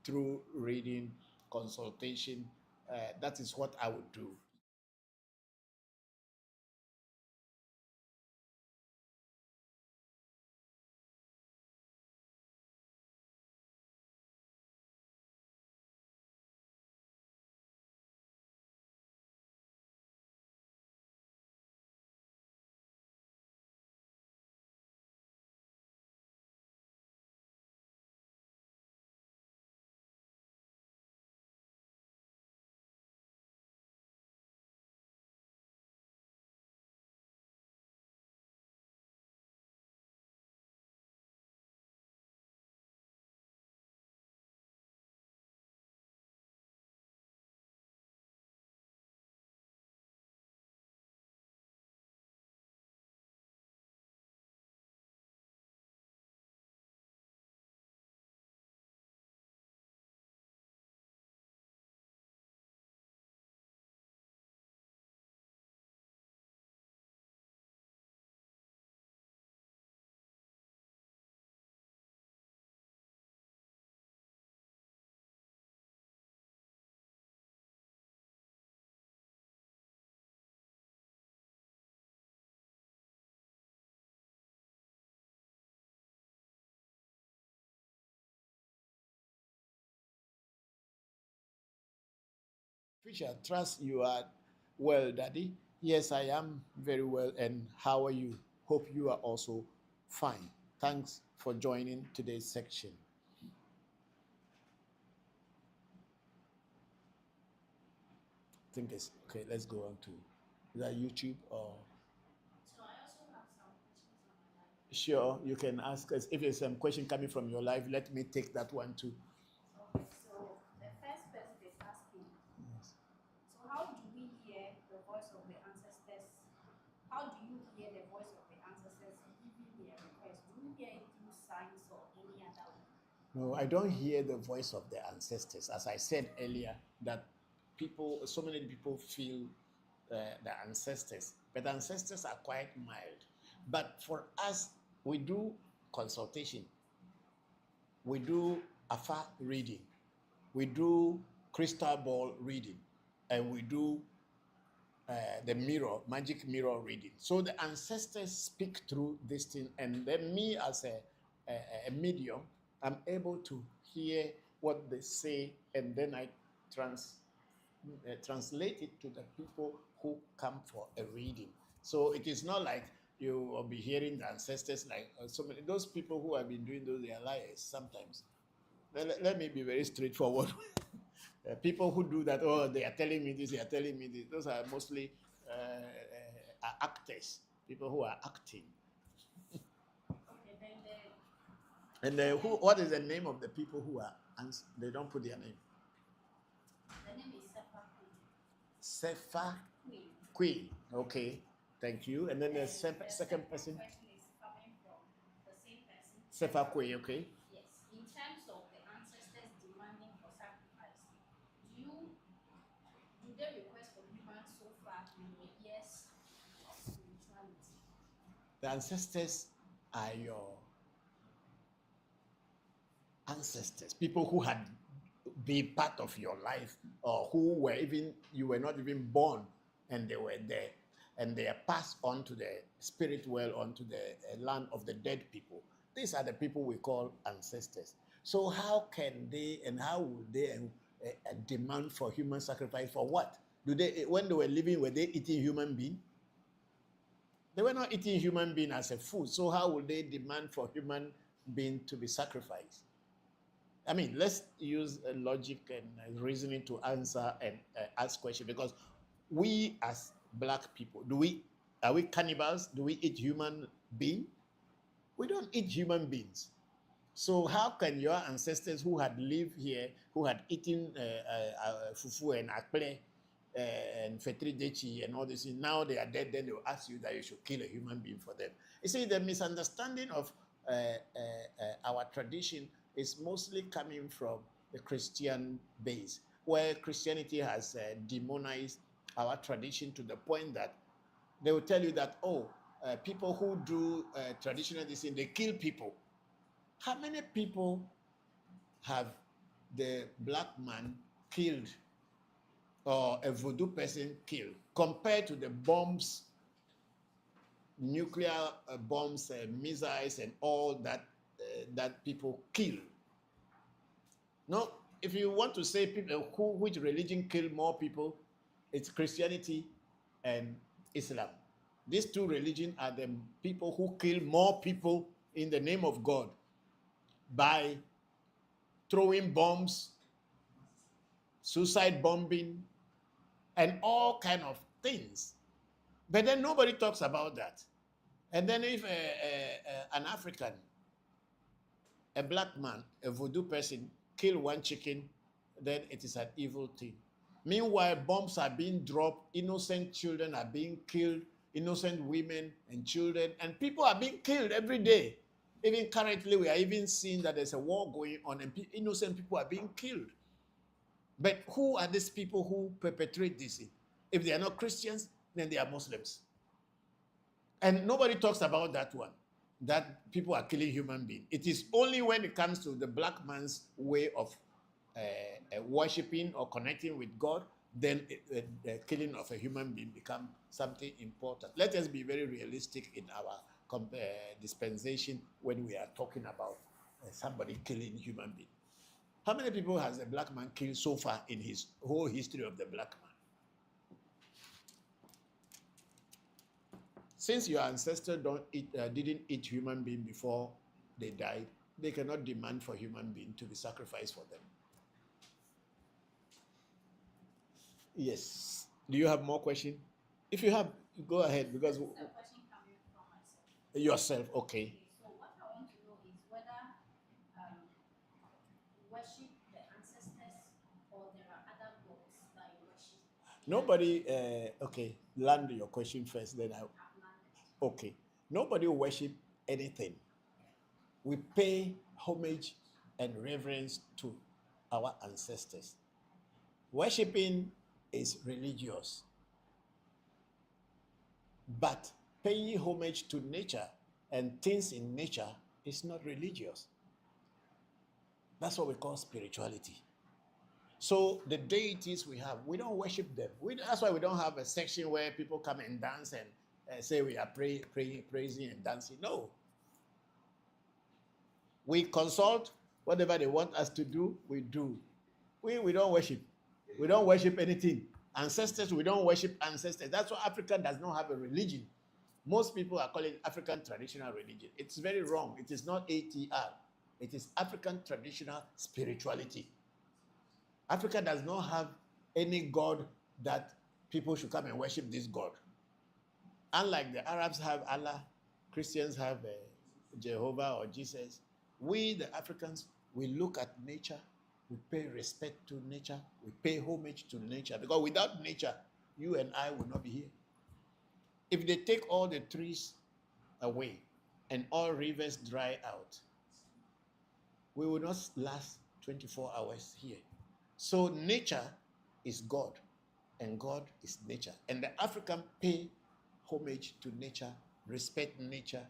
through reading, consultation. That is what I would do. Fisher, trust you are well, Daddy. Yes, I am very well. And how are you? Hope you are also fine. Thanks for joining today's section. I think it's okay. Let's go on to is that YouTube or sure you can ask us if there's some question coming from your life. Let me take that one too. Okay, so the first person is asking, so how do we hear the voice of the ancestors? How do you hear the voice of the ancestors giving their request? Do you hear it through signs or any other way? No, I don't hear the voice of the ancestors. As I said earlier, that people, so many people feel the ancestors, but ancestors are quite mild. But for us, we do consultation, we do afar reading, we do crystal ball reading, and we do the mirror, magic mirror reading. So the ancestors speak through this thing, and then me as a medium, I'm able to hear what they say, and then I trans translate it to the people who come for a reading. So it is not like you will be hearing the ancestors like so many those people who have been doing those they are liars sometimes. Let me be very straightforward. People who do that, oh, they are telling me this, they are telling me this. Those are mostly actors, people who are acting. Okay, then And who? What is the name of the people who are? They don't put their name. the name is Sepa Sefa Queen. Queen. Okay, thank you. And then the And second person, question is coming from the same person. Sefa Queen. Okay. Yes, in terms of the ancestors demanding for sacrifice, do you do they request for humans so far in the years of spirituality? The ancestors are your ancestors, people who had been part of your life or who were even, you were not even born and they were there. And they are passed on to the spirit world, onto the land of the dead people. These are the people we call ancestors. So how can they and how would they demand for human sacrifice for what? Do they, when they were living, were they eating human being? They were not eating human being as a food. So how would they demand for human being to be sacrificed? I mean, let's use logic and reasoning to answer and ask questions because we as black people, do we are we cannibals? Do we eat human being? We don't eat human beings. So how can your ancestors who had lived here, who had eaten fufu and akple and fetri dechi and all this, now they are dead, then they will ask you that you should kill a human being for them. You see, the misunderstanding of our tradition is mostly coming from the Christian base, where Christianity has demonized our tradition to the point that they will tell you that, oh, people who do traditional this thing, they kill people. How many people have the black man killed or a voodoo person killed compared to the bombs, nuclear bombs, missiles, and all that that people kill? No, if you want to say people which religion kill more people, it's Christianity and Islam. These two religions are the people who kill more people in the name of God by throwing bombs, suicide bombing, and all kind of things. But then nobody talks about that. And then if an African, a black man, a voodoo person, kill one chicken, then it is an evil thing. Meanwhile, bombs are being dropped, innocent children are being killed, innocent women and children, and people are being killed every day. Even currently, we are even seeing that there's a war going on and innocent people are being killed. But who are these people who perpetrate this? If they are not Christians, then they are Muslims. And nobody talks about that one, that people are killing human beings. It is only when it comes to the black man's way of worshiping or connecting with God, then the killing of a human being becomes something important. Let us be very realistic in our dispensation when we are talking about somebody killing human being. How many people has a black man killed so far in his whole history of the black man? Since your ancestors didn't eat human being before they died, they cannot demand for human being to be sacrificed for them. Yes. Do you have more questions? If you have, go ahead, because This is a question coming from myself. Yourself, okay. So what I want to know is whether worship the ancestors or there are other gods that you worship. Nobody, okay, land your question first, then I, okay. Nobody worship anything. We pay homage and reverence to our ancestors. Worshipping is religious, but paying homage to nature and things in nature is not religious. That's what we call spirituality. So the deities we have, we don't worship them. That's why we don't have a section where people come and dance and say we are praising and dancing. No. We consult whatever they want us to do, we do. We don't worship. We don't worship anything. Ancestors, we don't worship ancestors. That's why Africa does not have a religion. Most people are calling African traditional religion. It's very wrong. It is not ATR. It is African traditional spirituality. Africa does not have any God that people should come and worship this God. Unlike the Arabs have Allah, Christians have Jehovah or Jesus, we, the Africans, we look at nature, we pay respect to nature, we pay homage to nature, because without nature, you and I will not be here. If they take all the trees away and all rivers dry out, we will not last 24 hours here. So nature is God, and God is nature. And the African pay homage to nature, respect nature.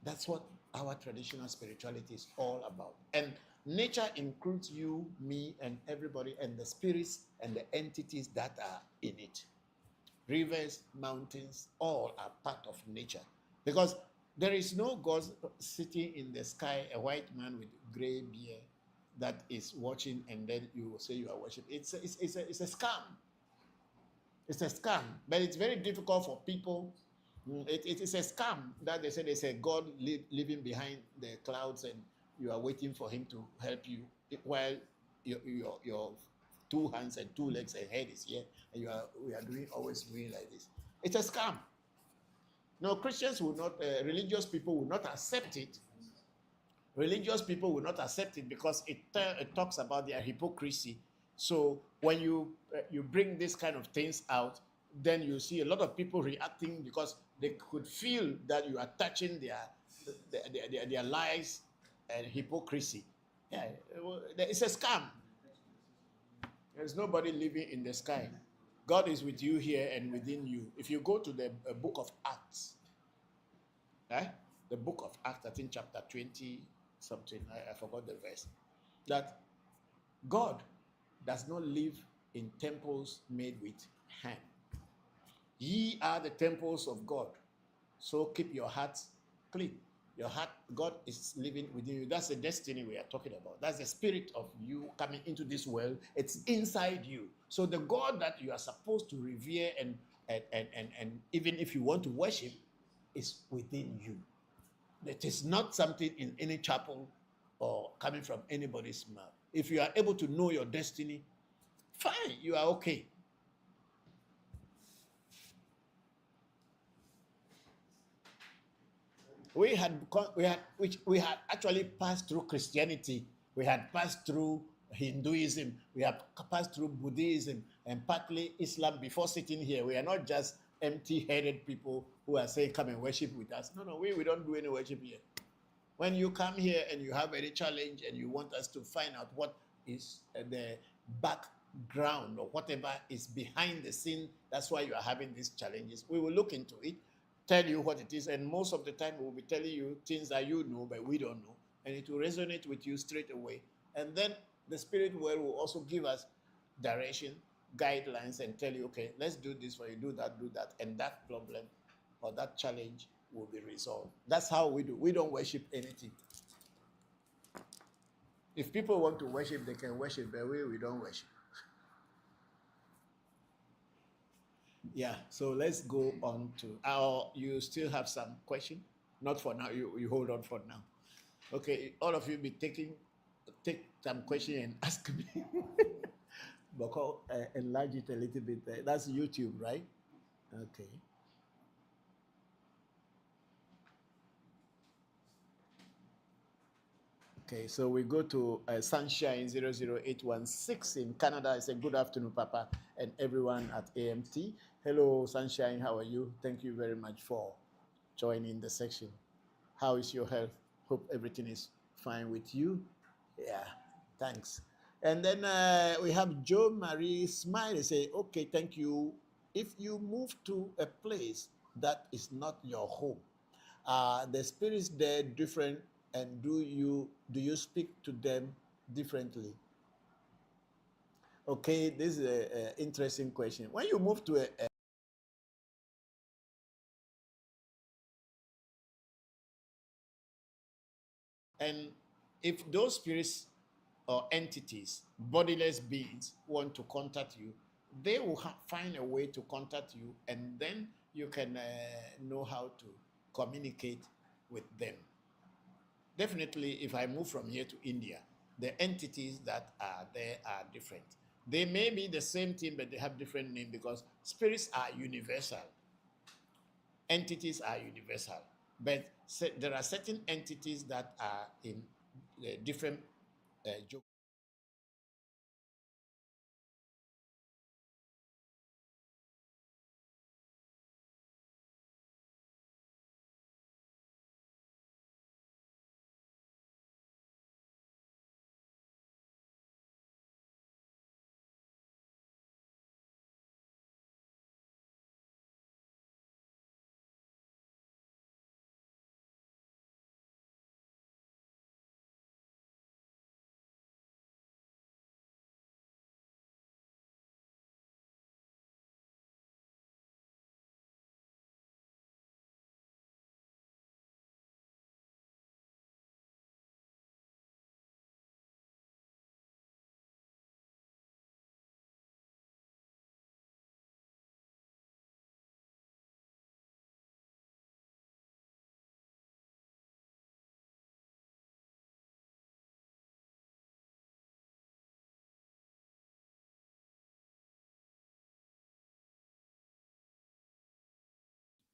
That's what our traditional spirituality is all about. And nature includes you, me, and everybody, and the spirits and the entities that are in it. Rivers, mountains, all are part of nature. Because there is no God sitting in the sky, a white man with gray beard that is watching, and then you will say you are worshiping. It's a scam. It's a scam. But it's very difficult for people. It is a scam that they say there's a God living behind the clouds and you are waiting for him to help you while your two hands and two legs and head is here and we are always doing like this. It's a scam. No, Christians will not, religious people will not accept it. Religious people will not accept it because it talks about their hypocrisy. So when you bring this kind of things out, then you see a lot of people reacting because they could feel that you are touching their lies and hypocrisy. Yeah, it's a scam. There's nobody living in the sky. God is with you here and within you. If you go to the book of Acts, the book of Acts, I think chapter 20 something, I forgot the verse, that God does not live in temples made with hand. Ye are the temples of God. So keep your hearts clean. Your heart, God is living within you. That's the destiny we are talking about. That's the spirit of you coming into this world. It's inside you. So the God that you are supposed to revere and even if you want to worship is within you. It is not something in any chapel or coming from anybody's mouth. If you are able to know your destiny, fine, you are okay. We had actually passed through Christianity. We had passed through Hinduism. We had passed through Buddhism and partly Islam before sitting here. We are not just empty-headed people who are saying, "Come and worship with us." No, we don't do any worship here. When you come here and you have any challenge and you want us to find out what is the background or whatever is behind the scene, that's why you are having these challenges. We will look into it, tell you what it is, and most of the time we'll be telling you things that you know but we don't know, and it will resonate with you straight away. And then the spirit world will also give us direction, guidelines, and tell you, okay, let's do this for you, do that, and that problem or that challenge will be resolved. That's how we do. We don't worship anything. If people want to worship, they can worship, but we don't worship. Yeah, so let's go on to you still have some question? Not for now, you hold on for now. Okay, all of you be take some question and ask me. Bokor, enlarge it a little bit. That's YouTube, right? Okay. Okay, so we go to Sunshine 00816 in Canada. I say good afternoon, Papa, and everyone at AMT. Hello, Sunshine. How are you? Thank you very much for joining the section. How is your health? Hope everything is fine with you. Yeah, thanks. And then we have Joe Marie Smile say, okay, thank you. If you move to a place that is not your home, the spirits there different, and do you speak to them differently? Okay, this is an interesting question. When you move to a and if those spirits or entities, bodiless beings, want to contact you, they will find a way to contact you, and then you can know how to communicate with them. Definitely, if I move from here to India, the entities that are there are different. They may be the same thing, but they have different names because spirits are universal. Entities are universal. But there are certain entities that are in different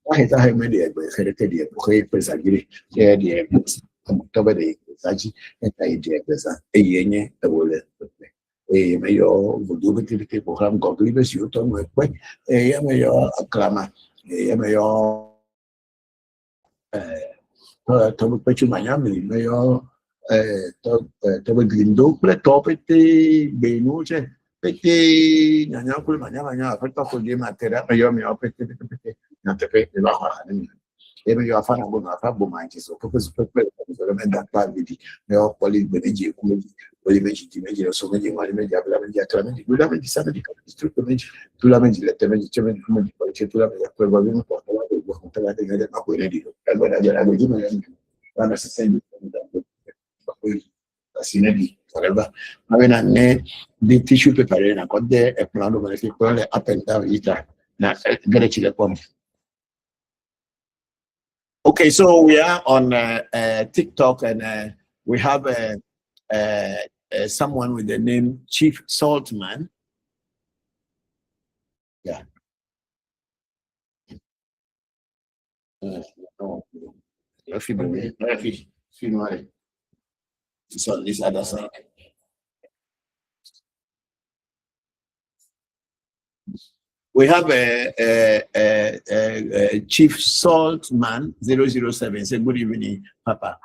Ahita media kherete dia khe pesa giri dia dia toba de saji eta idea pesa eyenye ebole meyo voodoo bitirike program gogli bes yuto mekwe meyo aklama meyo toba pechu manyami meyo toba glindo ple topete benuche pete nyanya kul manya falta ko di matera meyo pete Natepe e la hane e me yo afana bo na fa bo manchi so ko so pe so me da pa vidi me o poli beneji ku Olimeji, Dimeji, or so many Malimeji, Ablameji, Atlamenti, Gulamendi, Sanadi, Strucamenji, Tulamenji, Letamenji, Chairman, Tulamenji, Probably, forever. I mean, the tissue paper, and I got there a plan of people up and down eater. Now, get a chile pump. Okay, so we are on TikTok, and we have someone with the name Chief Saltman. Yeah. It's on this other side. We have a Chief Saltman 007. Say good evening, Papa.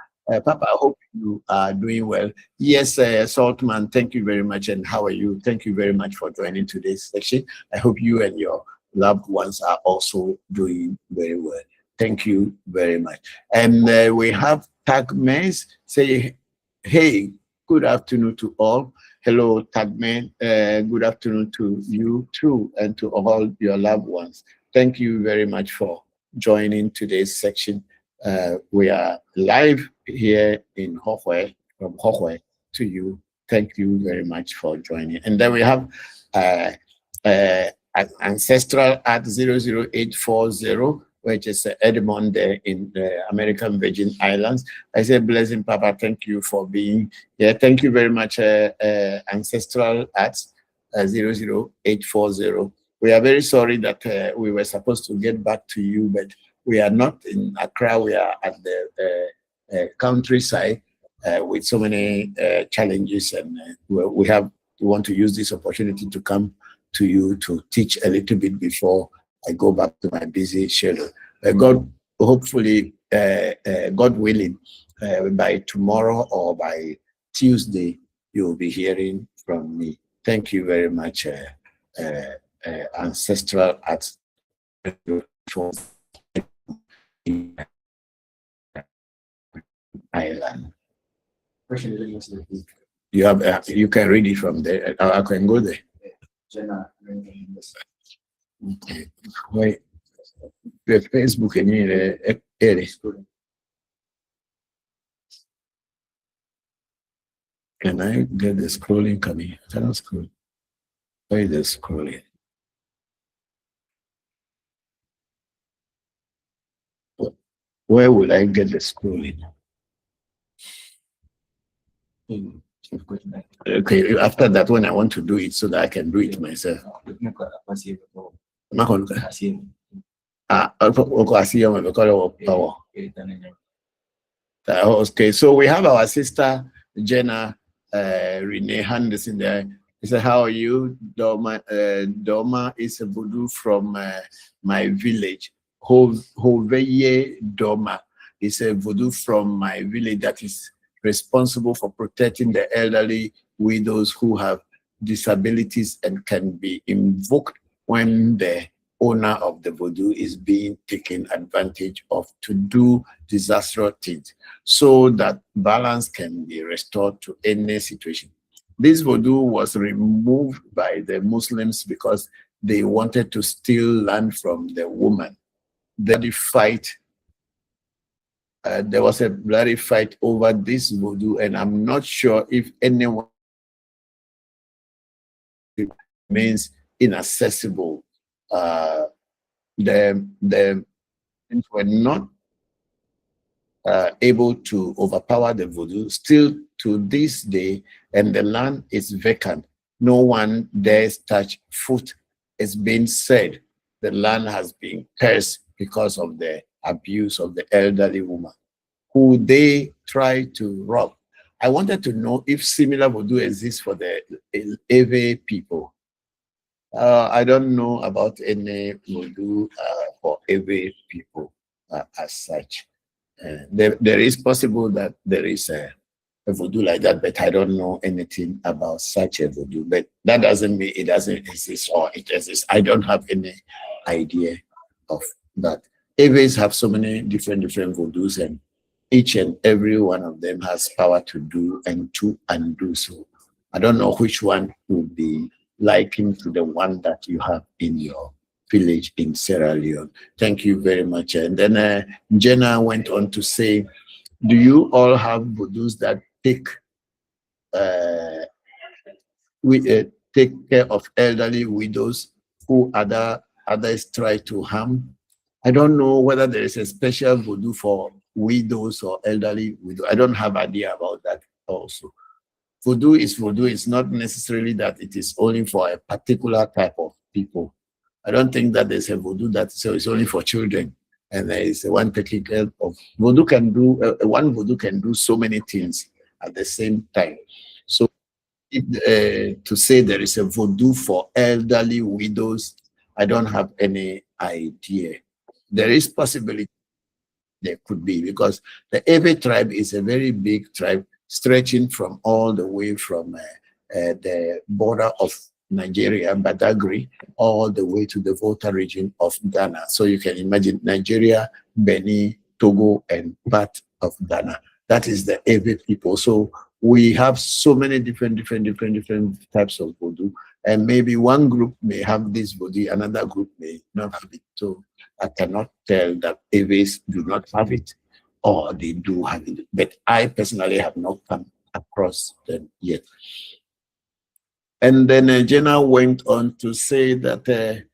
Papa, I hope you are doing well. Yes, Saltman, thank you very much. And how are you? Thank you very much for joining today's section. I hope you and your loved ones are also doing very well. Thank you very much. And we have Tagmes say, hey, good afternoon to all. Hello, Tagman. Good afternoon to you too, and to all your loved ones. Thank you very much for joining today's section. We are live here in Hohwe, from Hohwe to you. Thank you very much for joining. And then we have Ancestral at 00840, which is Edmond in the American Virgin Islands. I say, blessing, Papa, thank you for being here. Thank you very much, Ancestral at 00840. We are very sorry that we were supposed to get back to you, but we are not in Accra. We are at the countryside with so many challenges, and we want to use this opportunity to come to you to teach a little bit before I go back to my busy schedule. God, hopefully, God willing, by tomorrow or by Tuesday, you will be hearing from me. Thank you very much, Ancestral at Island. You have you can read it from there. I can go there. Okay. Wait. The Facebook and can I get the scrolling coming? I cannot scroll. Why is the scrolling? Where will I get the scrolling? Okay, after that, when I want to do it so that I can do it myself. Okay, so we have our sister Jenna Renee Handes in there. He said, how are you? Doma is a Voodoo from my village. Hoveye Doma is a Voodoo from my village that is responsible for protecting the elderly, widows who have disabilities, and can be invoked when the owner of the Voodoo is being taken advantage of to do disastrous things, so that balance can be restored to any situation. This Voodoo was removed by the Muslims because they wanted to steal land from the woman. There was a bloody fight over this Voodoo, and I'm not sure if anyone remains inaccessible. The were not able to overpower the Voodoo still to this day, and the land is vacant. No one dares touch foot. It's been said the land has been cursed because of the abuse of the elderly woman who they try to rob. I wanted to know if similar Voodoo exists for the Ewe people. I don't know about any Voodoo for Ewe people as such. There is possible that there is a Voodoo like that, but I don't know anything about such a Voodoo. But that doesn't mean it doesn't exist or it exists. I don't have any idea of that. Ewes have so many different Voodoos, and each and every one of them has power to do and to undo. So I don't know which one would be likened to the one that you have in your village in Sierra Leone. Thank you very much. And then Jenna went on to say, do you all have voodoos that take take care of elderly widows who others try to harm? I don't know whether there is a special voodoo for widows or elderly widows. I don't have idea about that also. Voodoo is voodoo. It's not necessarily that it is only for a particular type of people. I don't think that there's a voodoo that so it's only for children. And there is one taking care of voodoo can do one voodoo can do so many things at the same time. So to say there is a voodoo for elderly widows, I don't have any idea. There is possibility there could be, because the Ewe tribe is a very big tribe stretching from all the way from the border of Nigeria, Badagry, all the way to the Volta region of Ghana. So you can imagine Nigeria, Benin, Togo, and part of Ghana. That is the Ewe people. So we have so many different types of voodoo, and maybe one group may have this voodoo, another group may not have it. So I cannot tell that Ewes do not have it or they do have it, but I personally have not come across them yet. And then Jenna went on to say that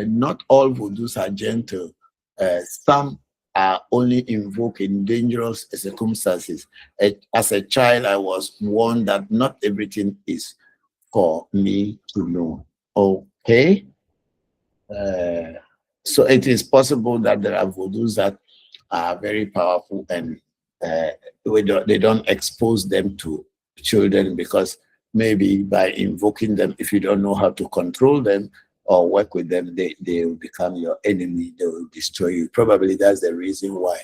not all voodoos are gentle. Some are only invoked in dangerous circumstances. As a child, I was warned that not everything is for me to know. Okay. So it is possible that there are voodoos that are very powerful and they don't expose them to children, because maybe by invoking them, if you don't know how to control them or work with them, they will become your enemy. They will destroy you. Probably that's the reason why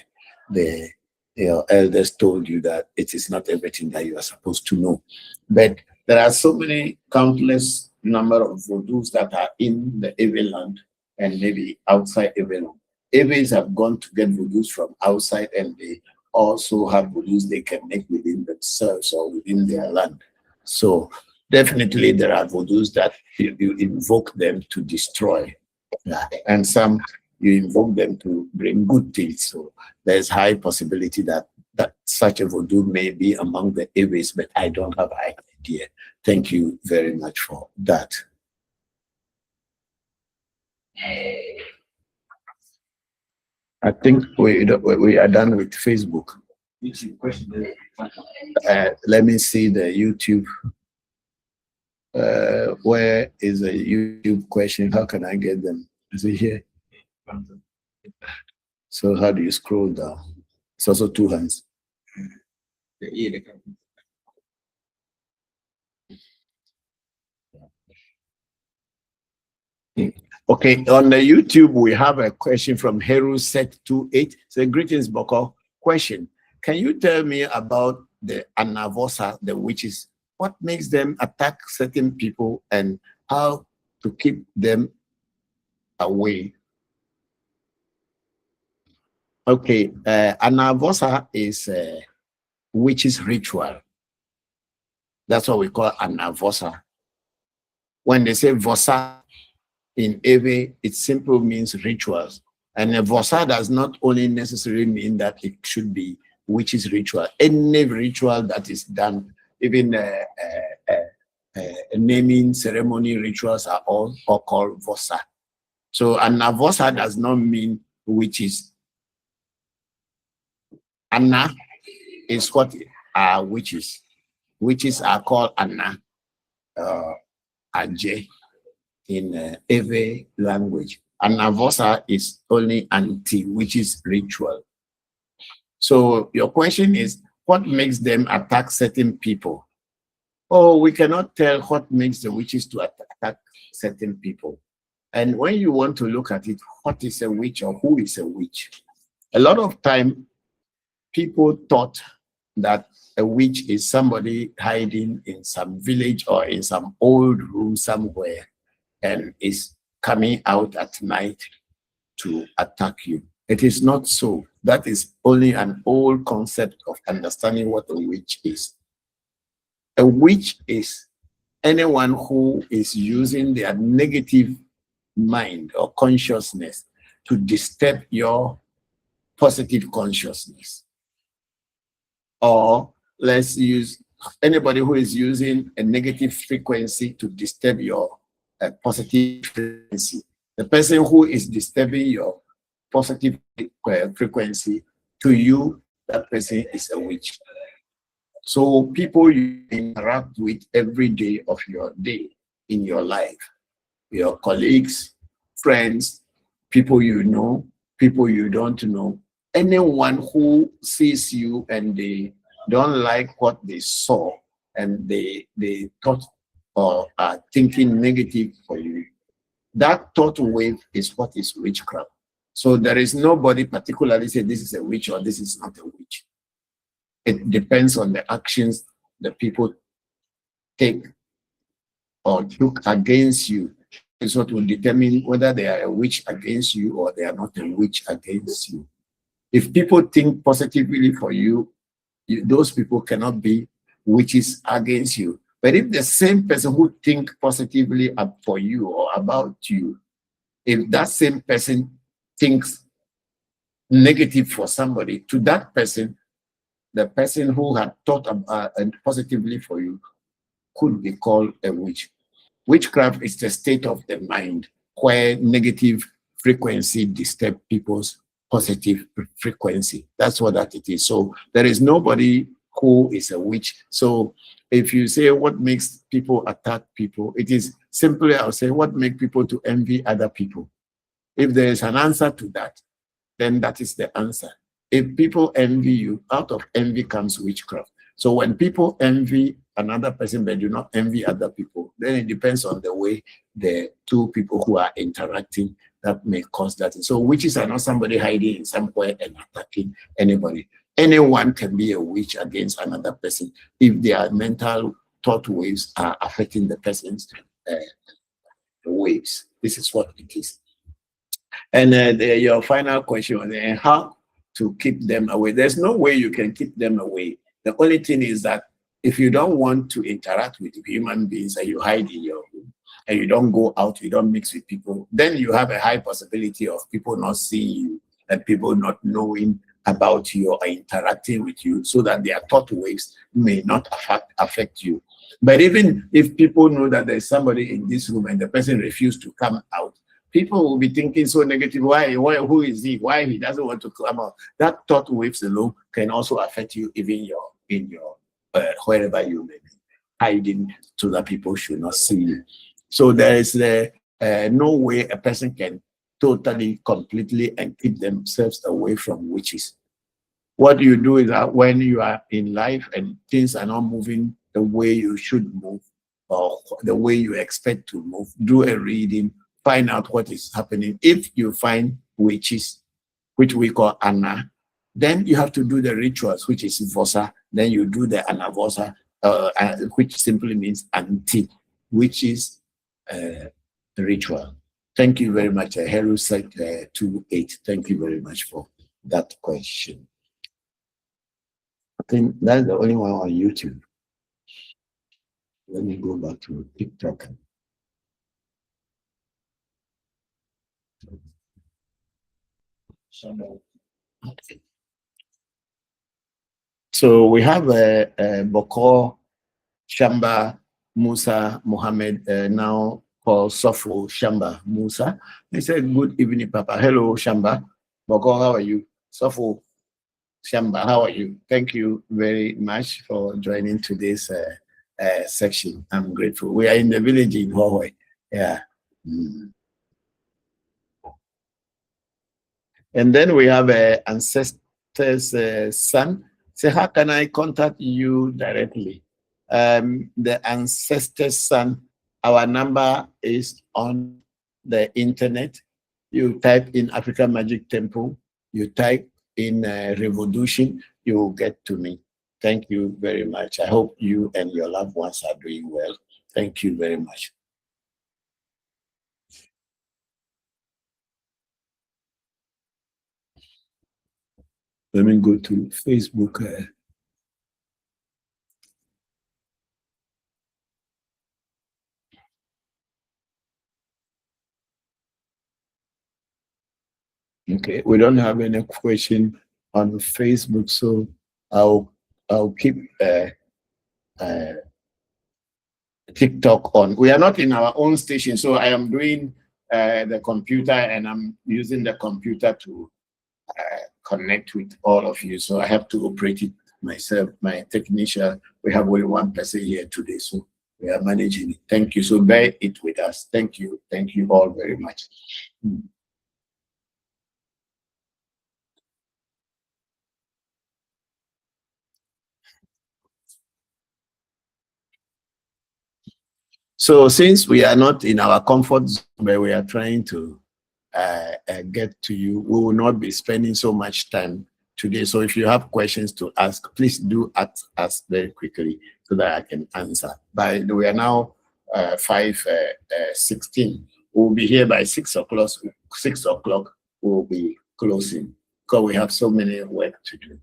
your elders told you that it is not everything that you are supposed to know. But there are so many countless number of voodoos that are in the Ewe land and maybe outside Ewe land. Ewes have gone to get voodoos from outside, and they also have voodoos they can make within themselves or within their land. So definitely there are voodoos that you invoke them to destroy. Yeah. And some you invoke them to bring good things. So there's high possibility that such a voodoo may be among the Ewes, but I don't have an idea. Thank you very much for that. I think we are done with Facebook. Let me see the YouTube. Where is a YouTube question? How can I get them? Is it here? So how do you scroll down? It's also two hands. Okay, on the YouTube, we have a question from Heru Set 28. So greetings, Bokor. Question: can you tell me about the Anavosa, the witches? What makes them attack certain people and how to keep them away? Okay, Anavosa is a witches ritual. That's what we call Anavosa. When they say Vosa in Ewe, it simply means rituals. And a Vosa does not only necessarily mean that it should be witches ritual. Any ritual that is done, even naming ceremony rituals are all called Vosa. So Anavosa does not mean witches. Anna is what are witches. Witches are called Anna, Anje in Ewe language. Anavosa is only anti-witches ritual. So your question is, what makes them attack certain people? Oh, we cannot tell what makes the witches to attack certain people. And when you want to look at it, what is a witch or who is a witch? A lot of time, people thought that a witch is somebody hiding in some village or in some old room somewhere and is coming out at night to attack you. It is not so. That is only an old concept of understanding what a witch is. A witch is anyone who is using their negative mind or consciousness to disturb your positive consciousness. Or let's use anybody who is using a negative frequency to disturb your positive frequency. The person who is disturbing your positive frequency, to you, that person is a witch. So people you interact with every day of your day in your life, your colleagues, friends, people you know, people you don't know, anyone who sees you and they don't like what they saw and they thought or are thinking negative for you, that thought wave is what is witchcraft. So there is nobody particularly say this is a witch or this is not a witch. It depends on the actions the people take or took against you. Is what will determine whether they are a witch against you or they are not a witch against you. If people think positively for you, those people cannot be witches against you. But if the same person who think positively for you or about you, if that same person thinks negative for somebody, to that person, the person who had thought positively for you could be called a witch. Witchcraft is the state of the mind where negative frequency disturb people's positive frequency. That's what that it is. So there is nobody who is a witch. So if you say what makes people attack people, it is simply, I'll say, what makes people to envy other people. If there is an answer to that, then that is the answer. If people envy you, out of envy comes witchcraft. So when people envy another person but do not envy other people, then it depends on the way the two people who are interacting that may cause that. So witches are not somebody hiding in somewhere and attacking anybody. Anyone can be a witch against another person if their mental thought waves are affecting the person's waves. This is what it is. And your final question was how to keep them away. There's no way you can keep them away. The only thing is that if you don't want to interact with human beings and you hide in your room and you don't go out, you don't mix with people, then you have a high possibility of people not seeing you and people not knowing about you or interacting with you so that their thought waves may not affect you. But even if people know that there's somebody in this room and the person refused to come out, people will be thinking so negative. Why? Who is he? Why he doesn't want to come out? That thought waves alone can also affect you, even in your wherever you may be hiding, so that people should not see you. So there is no way a person can totally, completely, and keep themselves away from witches. What you do is that when you are in life and things are not moving the way you should move or the way you expect to move, do a reading, find out what is happening. If you find witches, which we call Anna, then you have to do the rituals, which is Vosa. Then you do the Anavosa, which simply means anti, which is ritual. Thank you very much. Heru said 28. Thank you very much for that question. I think that's the only one on YouTube. Let me go back to TikTok. So we have Bokor, Shamba, Musa, Mohammed, now called Sofo Shamba Musa. He said, good evening, Papa. Hello, Shamba. Bokor, how are you? Sofo Shamba, how are you? Thank you very much for joining today's section. I'm grateful. We are in the village in Hawaii. Yeah. And then we have ancestor's son. Say, how can I contact you directly? The ancestor's son, our number is on the internet. You type in African Magic Temple, you type in ReVodution, you will get to me. Thank you very much. I hope you and your loved ones are doing well. Thank you very much. Let me go to Facebook. Okay, we don't have any question on Facebook, so I'll keep TikTok on. We are not in our own station, so I am doing the computer, and I'm using the computer to connect with all of you. So I have to operate it myself, my technician. We have only one person here today, so we are managing it. Thank you. So bear it with us. Thank you. Thank you all very much. So since we are not in our comfort zone where we are trying to get to you, we will not be spending so much time today. So if you have questions to ask, please do ask us very quickly so that I can answer. We are now 5:16. We'll be here by 6 o'clock. 6 o'clock we'll be closing because we have so many work to do.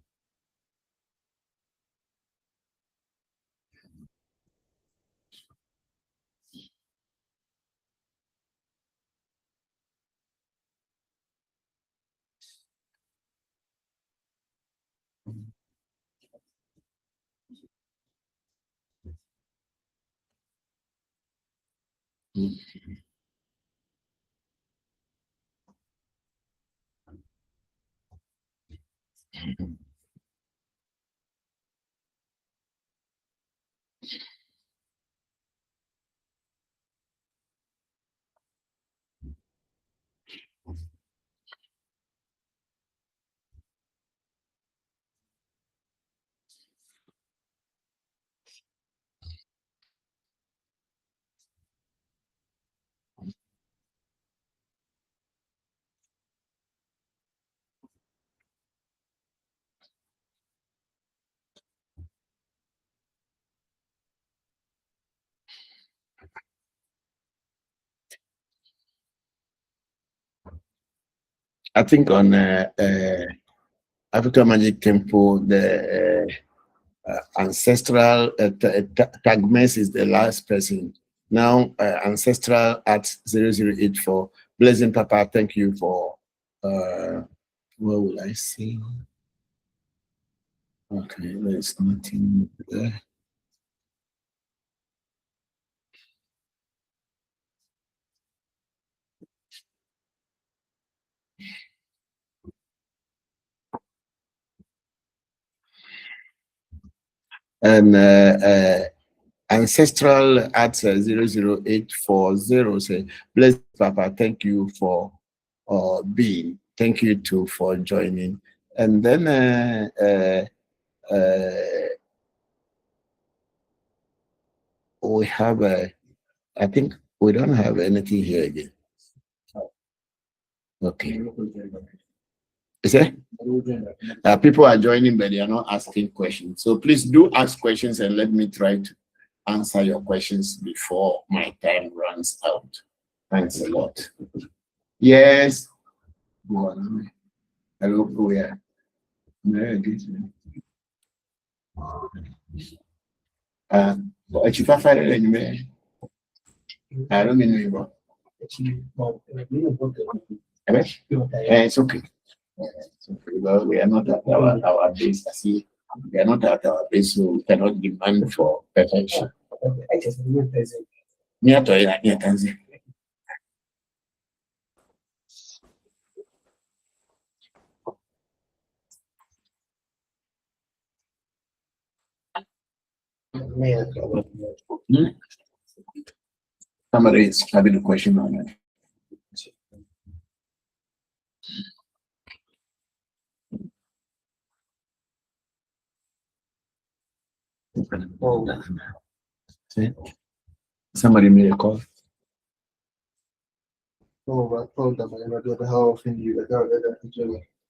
I think on Africa Magic Temple, the ancestral Tagmes is the last person. Now, ancestral at 0084. Blessing Papa, thank you for, what will I say? Okay, there's nothing there. And ancestral at 00840 say, bless Papa, thank you for being. Thank you too for joining. And then we have I think we don't have anything here again. Okay. Is it? People are joining, but they are not asking questions. So please do ask questions and let me try to answer your questions before my time runs out. Thanks a lot. Yes. Hello, where? I don't mean you. It's okay. Well, we are not at our base. I see, we are not at our base, so we cannot demand for perfection. Somebody is having a question on it. Somebody made a call.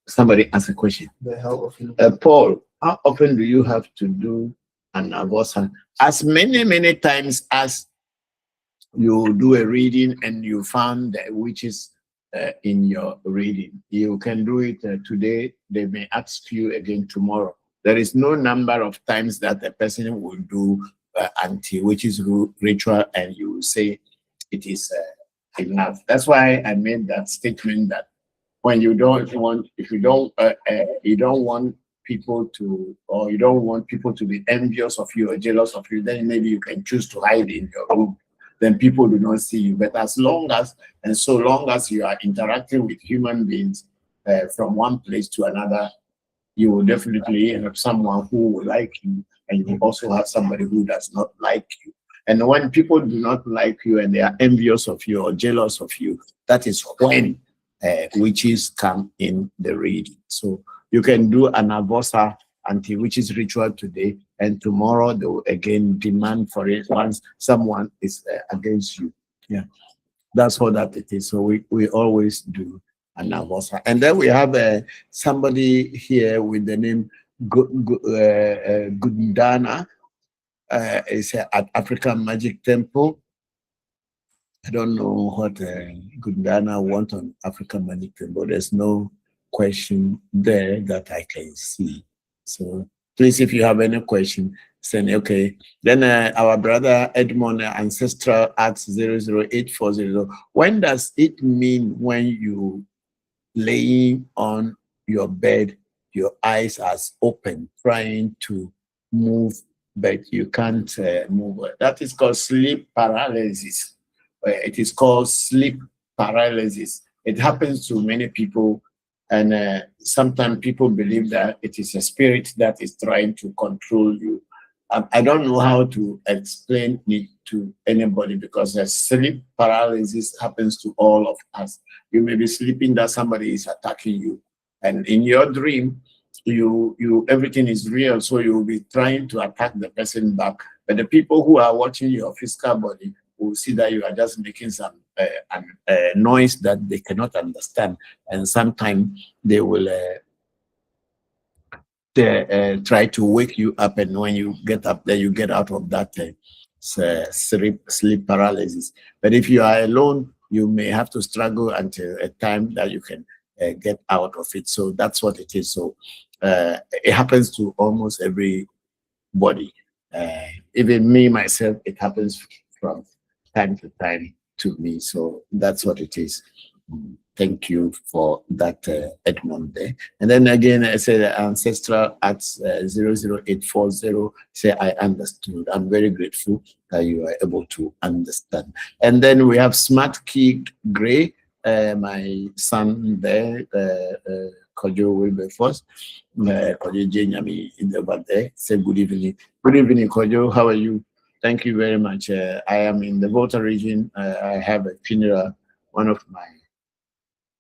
Somebody asked a question. Paul, how often do you have to do an avosa? As many times as you do a reading and you found the witches in your reading. You can do it today. They may ask you again tomorrow. There is no number of times that a person will do anti-witches ritual and you will say it is enough. That's why I made that statement that when you don't want, if you don't want people to, or you don't want people to be envious of you or jealous of you, then maybe you can choose to hide in your room. Then people do not see you. But as long as, and so long as you are interacting with human beings from one place to another, you will definitely have someone who will like you, and you also have somebody who does not like you. And when people do not like you and they are envious of you or jealous of you, that is when witches come in the reading. So you can do an avosa anti-witches ritual today, and tomorrow they will again demand for it once someone is against you. Yeah, that's what that it is. So we always do an avosa. And then we have somebody here with the name Gundana. It's at African Magic Temple. I don't know what Gundana want on African Magic Temple. There's no question there that I can see. So please, if you have any question, send. Okay. Then our brother Edmond, ancestral at 00840. When does it mean when you laying on your bed, your eyes are open, trying to move, but you can't move? That is called sleep paralysis. It is called sleep paralysis. It happens to many people, and sometimes people believe that it is a spirit that is trying to control you. I don't know how to explain it to anybody, because sleep paralysis happens to all of us. You may be sleeping that somebody is attacking you, and in your dream, you everything is real, so you will be trying to attack the person back. But the people who are watching your physical body will see that you are just making some noise that they cannot understand, and sometimes they will try to wake you up, and when you get up, then you get out of that sleep paralysis. But if you are alone, you may have to struggle until a time that you can get out of it. So that's what it is. So it happens to almost everybody. Even me myself, it happens from time to time to me. So that's what it is. Thank you for that, Edmond there. And then again, I said ancestral at 00840. Say, I understood. I'm very grateful that you are able to understand. And then we have Smart Key Gray, my son there, Kojo Wilberforce, Kojo Jenyami in the back there. Say good evening. Good evening, Kojo. How are you? Thank you very much. I am in the Volta region. I have a funeral. One of my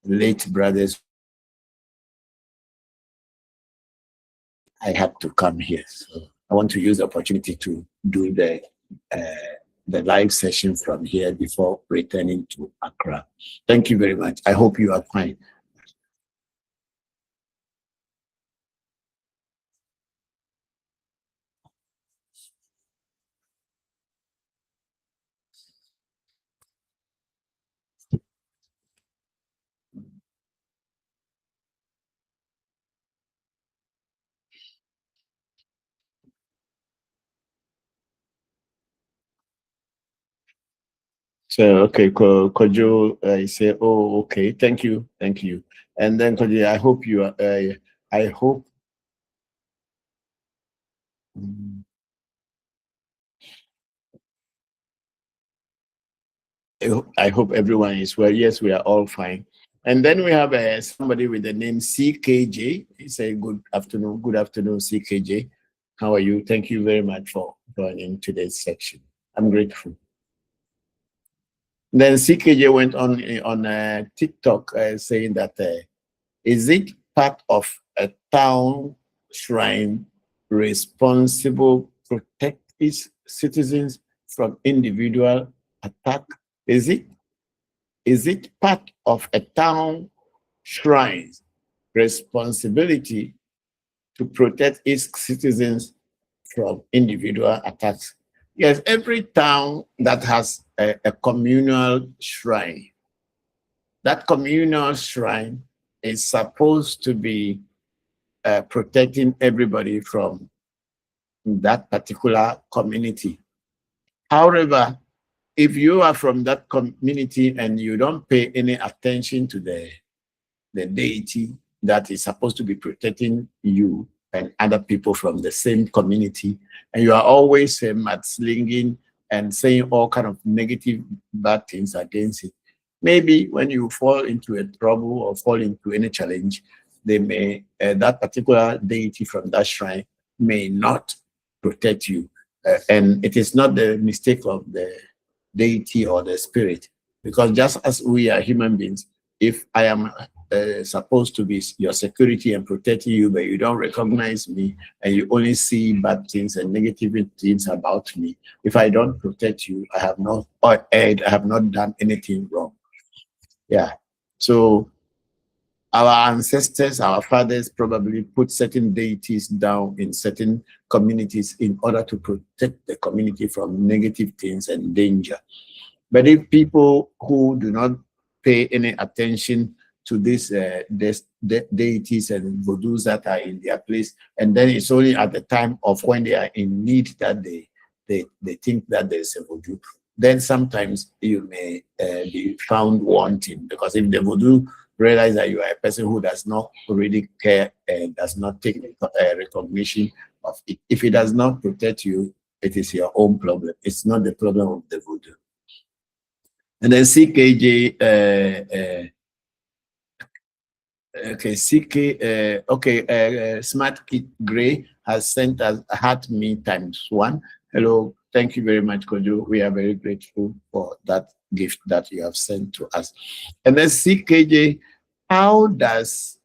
late brothers, I had to come here. So I want to use the opportunity to do the live session from here before returning to Accra. Thank you very much. I hope you are fine. So, okay, Kojo, I say, oh, okay, thank you. And then, Kojo, I hope you are, I hope, I hope everyone is well. Yes, we are all fine. And then we have somebody with the name CKJ. He said, good afternoon, CKJ. How are you? Thank you very much for joining today's section. I'm grateful. Then CKJ went on TikTok saying that, is it part of a town shrine responsible protect its citizens from individual attack? Is it part of a town shrine's responsibility to protect its citizens from individual attacks? Yes, every town that has a communal shrine, that communal shrine is supposed to be protecting everybody from that particular community. However, if you are from that community and you don't pay any attention to the the deity that is supposed to be protecting you and other people from the same community, and you are always mudslinging and saying all kind of negative, bad things against it. Maybe when you fall into a trouble or fall into any challenge, they may that particular deity from that shrine may not protect you, and it is not the mistake of the deity or the spirit, because just as we are human beings, if I am supposed to be your security and protecting you, but you don't recognize me and you only see bad things and negative things about me, if I don't protect you, I have not erred, I have not done anything wrong. Yeah. So our ancestors, our fathers probably put certain deities down in certain communities in order to protect the community from negative things and danger. But if people who do not pay any attention to these deities and voodoos that are in their place, and then it's only at the time of when they are in need that they think that there's a voodoo, then sometimes you may be found wanting, because if the voodoo realize that you are a person who does not really care and does not take recognition of it, if it does not protect you, it is your own problem. It's not the problem of the voodoo. And then CKJ, okay, CK, okay, Smart Kid Gray has sent us Heart Me ×1. Hello, thank you very much, Kojo. We are very grateful for that gift that you have sent to us. And then CKJ, how does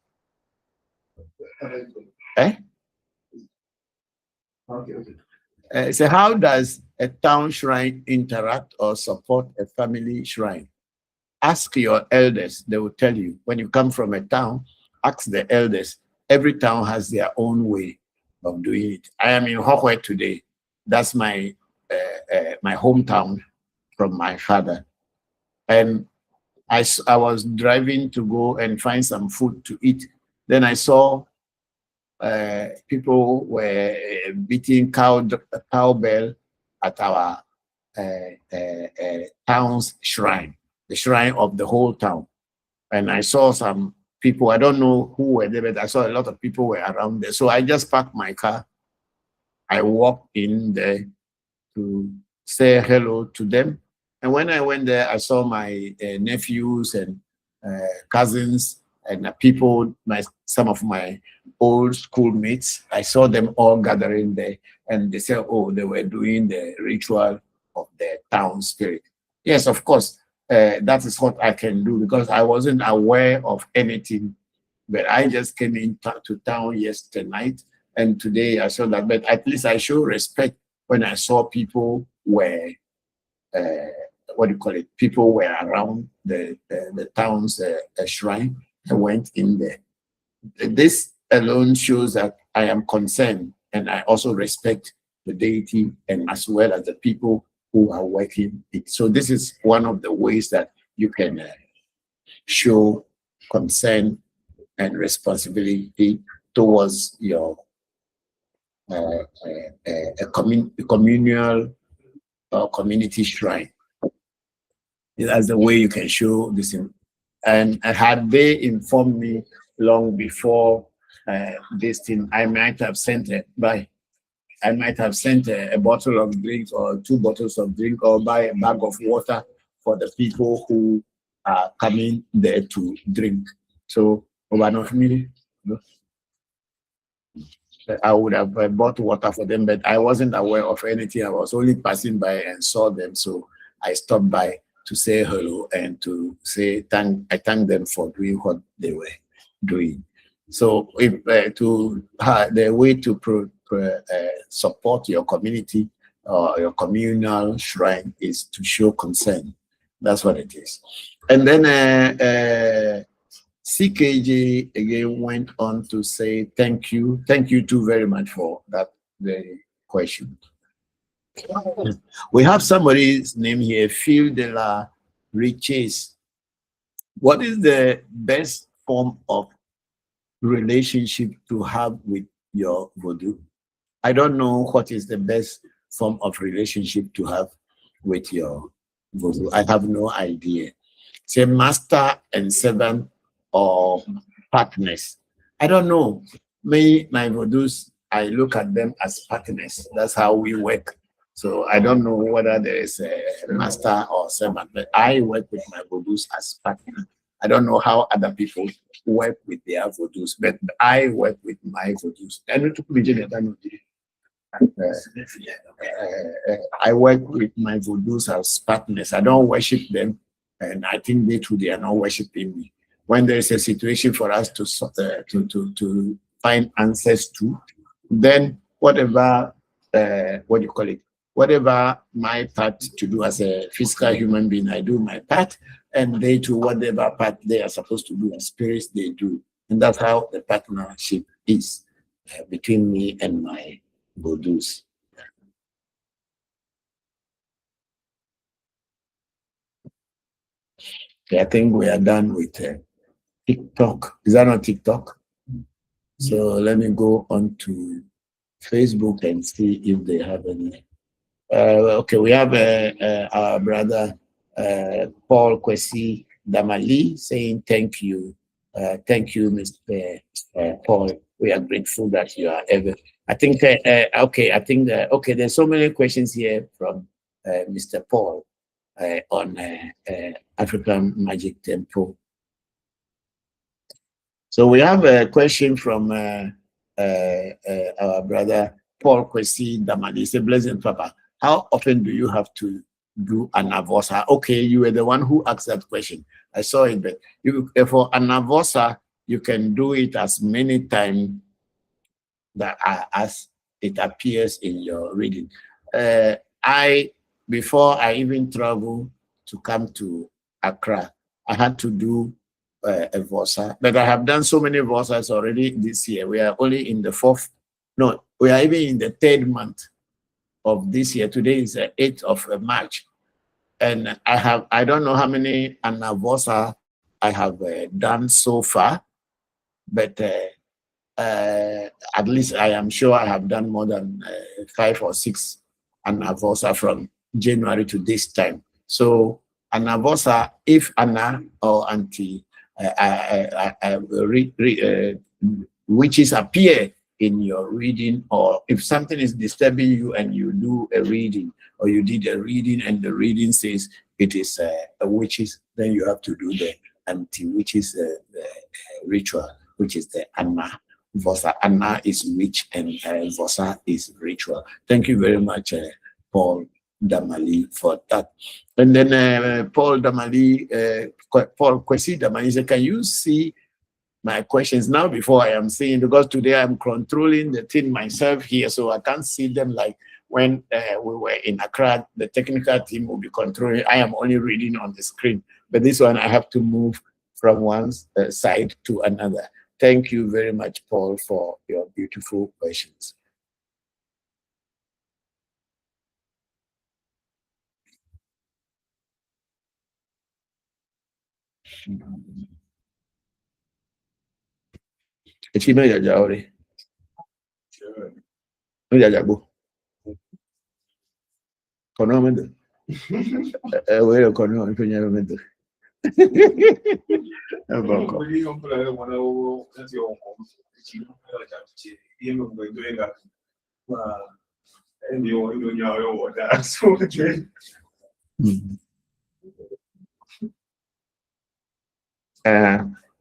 so how does a town shrine interact or support a family shrine? Ask your elders, they will tell you. When you come from a town, ask the elders. Every town has their own way of doing it. I am in Hokwe today. That's my my hometown from my father. And I was driving to go and find some food to eat. Then I saw people were beating cowbell at our town's shrine, the shrine of the whole town. And I saw some people, I don't know who were there, but I saw a lot of people were around there. So I just parked my car. I walked in there to say hello to them. And when I went there, I saw my nephews and cousins and people, some of my old schoolmates. I saw them all gathering there, and they said, oh, they were doing the ritual of the town spirit. Yes, of course, that is what I can do, because I wasn't aware of anything, but I just came into town yesterday night, and today I saw that. But at least I show respect when I saw people were, what do you call it? People were around the town's shrine. I went in there. This alone shows that I am concerned, and I also respect the deity and as well as the people who are working it. So this is one of the ways that you can show concern and responsibility towards your communal or community shrine. That's the way you can show this. And had they informed me long before this thing, I might have sent a bottle of drink or 2 bottles of drink, or buy a bag of water for the people who are coming there to drink. So one of me, I would have bought water for them, but I wasn't aware of anything. I was only passing by and saw them, so I stopped by to say hello and to say I thank them for doing what they were doing. So if the way to support your community or your communal shrine is to show concern. That's what it is. And then CKJ again went on to say thank you too very much for that very question. We have somebody's name here, Phil de la Riches. What is the best form of relationship to have with your voodoo? I don't know what is the best form of relationship to have with your voodoo. I have no idea. Say master and servant or partners. I don't know. Me, my Vodus, I look at them as partners. That's how we work. So I don't know whether there is a master or servant, but I work with my Vodus as partners. I don't know how other people work with their Vodus, but I work with my Vodus. I work with my Vodus as partners. I don't worship them, and I think they are not worshiping me. When there is a situation for us to find answers to, then whatever what do you call it? Whatever my part to do as a physical human being, I do my part, and they do whatever part they are supposed to do as spirits, they do. And that's how the partnership is between me and my Vodus. Okay, I think we are done with TikTok. Is that not TikTok? So let me go on to Facebook and see if they have any. Okay, we have our brother Paul Kwesi Damali saying thank you. Thank you, Mr. Paul. We are grateful that you are ever. I think, okay, I think, okay, there's so many questions here from Mr. Paul on African Magic Temple. So we have a question from our brother Paul Kwesi Damali. He said, Blessed Papa, how often do you have to do an avosa? Okay, you were the one who asked that question. I saw it, but you, for an avosa, you can do it as many times that as it appears in your reading. Before I even traveled to come to Accra, I had to do a vosa, but I have done so many vosas already this year. We are only in the we are even in the 3rd month of this year. Today is the 8th of March, and I don't know how many anavosa I have done so far, but at least I am sure I have done more than 5 or 6 anavosa from January to this time. So anavosa, if Anna or Auntie witches appear in your reading, or if something is disturbing you and you do a reading, or you did a reading and the reading says it is a witches, then you have to do the anti-witches ritual, which is the Anna. Vosa. Anna is witch and Vosa is ritual. Thank you very much, Paul Damali, for that. And then Paul Kwesi Damali said, can you see my questions now before I am seeing, because today I'm controlling the thing myself here, so I can't see them like when we were in Accra. The technical team will be controlling. I am only reading on the screen, but this one I have to move from one side to another. Thank you very much, Paul, for your beautiful questions.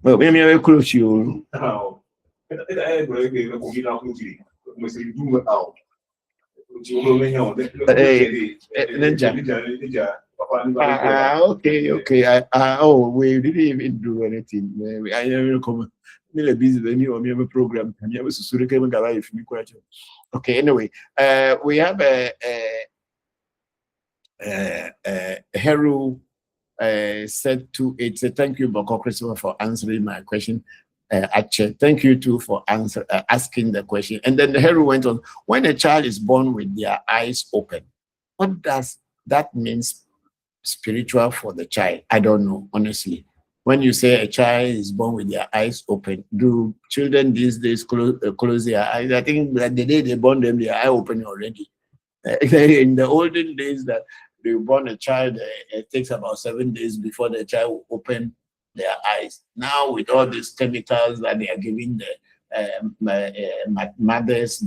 Well, maybe I will close you. Okay. Oh, we didn't even do anything. I never come. Me busy when you have a program. Okay. Anyway, we have a Heru said to it. Thank you, Bokor Christopher, for answering my question. Actually, thank you too for asking the question. And then the Heru went on. When a child is born with their eyes open, what does that mean spiritual for the child? I don't know, honestly. When you say a child is born with their eyes open, do children these days close their eyes? I think that the day they born them, their eye open already. In the olden days that they born a child, it takes about 7 days before the child will open their eyes. Now, with all these chemicals that they are giving the mothers,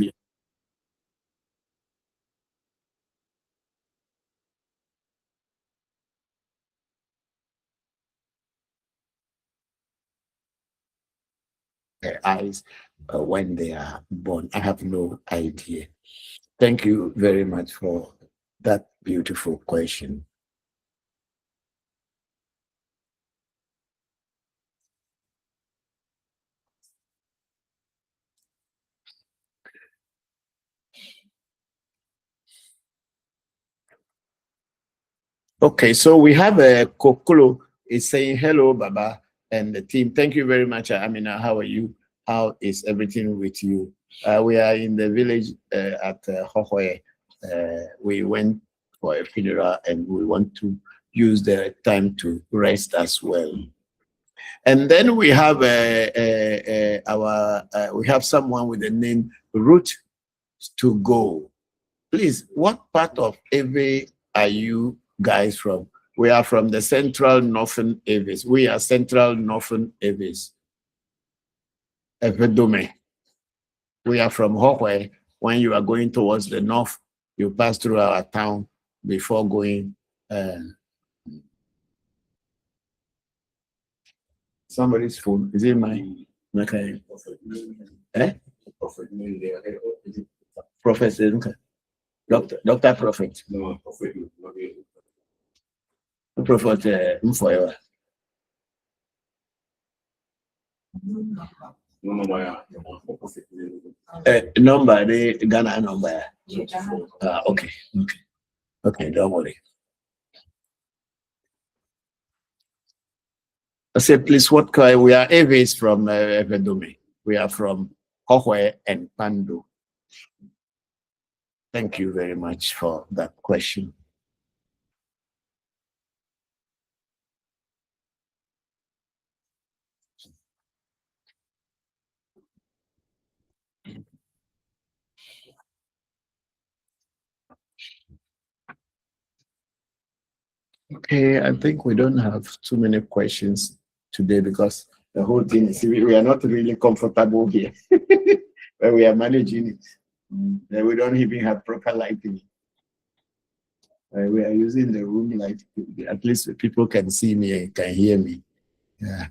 their eyes when they are born. I have no idea. Thank you very much for that beautiful question. Okay, so we have a Kokolo is saying hello, Baba, and the team. Thank you very much, Amina. How are you? How is everything with you? We are in the village at Hohoe. We went for a funeral, and we want to use the time to rest as well. And then we have we have someone with the name Root to Go. Please, what part of Ewe are you guys from? We are from the central northern Eves. We are central northern Eves. Evedome. We are from Hokwe. When you are going towards the north, you pass through our town before going. Somebody's phone. Is it mine? Okay. Eh? Prophet. Doctor Prophet. No, Prophet forever. Number, the Ghana number. Okay. Okay, don't worry. I said, please, what kind? We are Aves from Evedome. We are from Hohwe and Pandu. Thank you very much for that question. Okay, I think we don't have too many questions today because the whole thing is we are not really comfortable here. But we are managing it. And we don't even have proper lighting. We are using the room light. At least people can see me and can hear me. Yeah.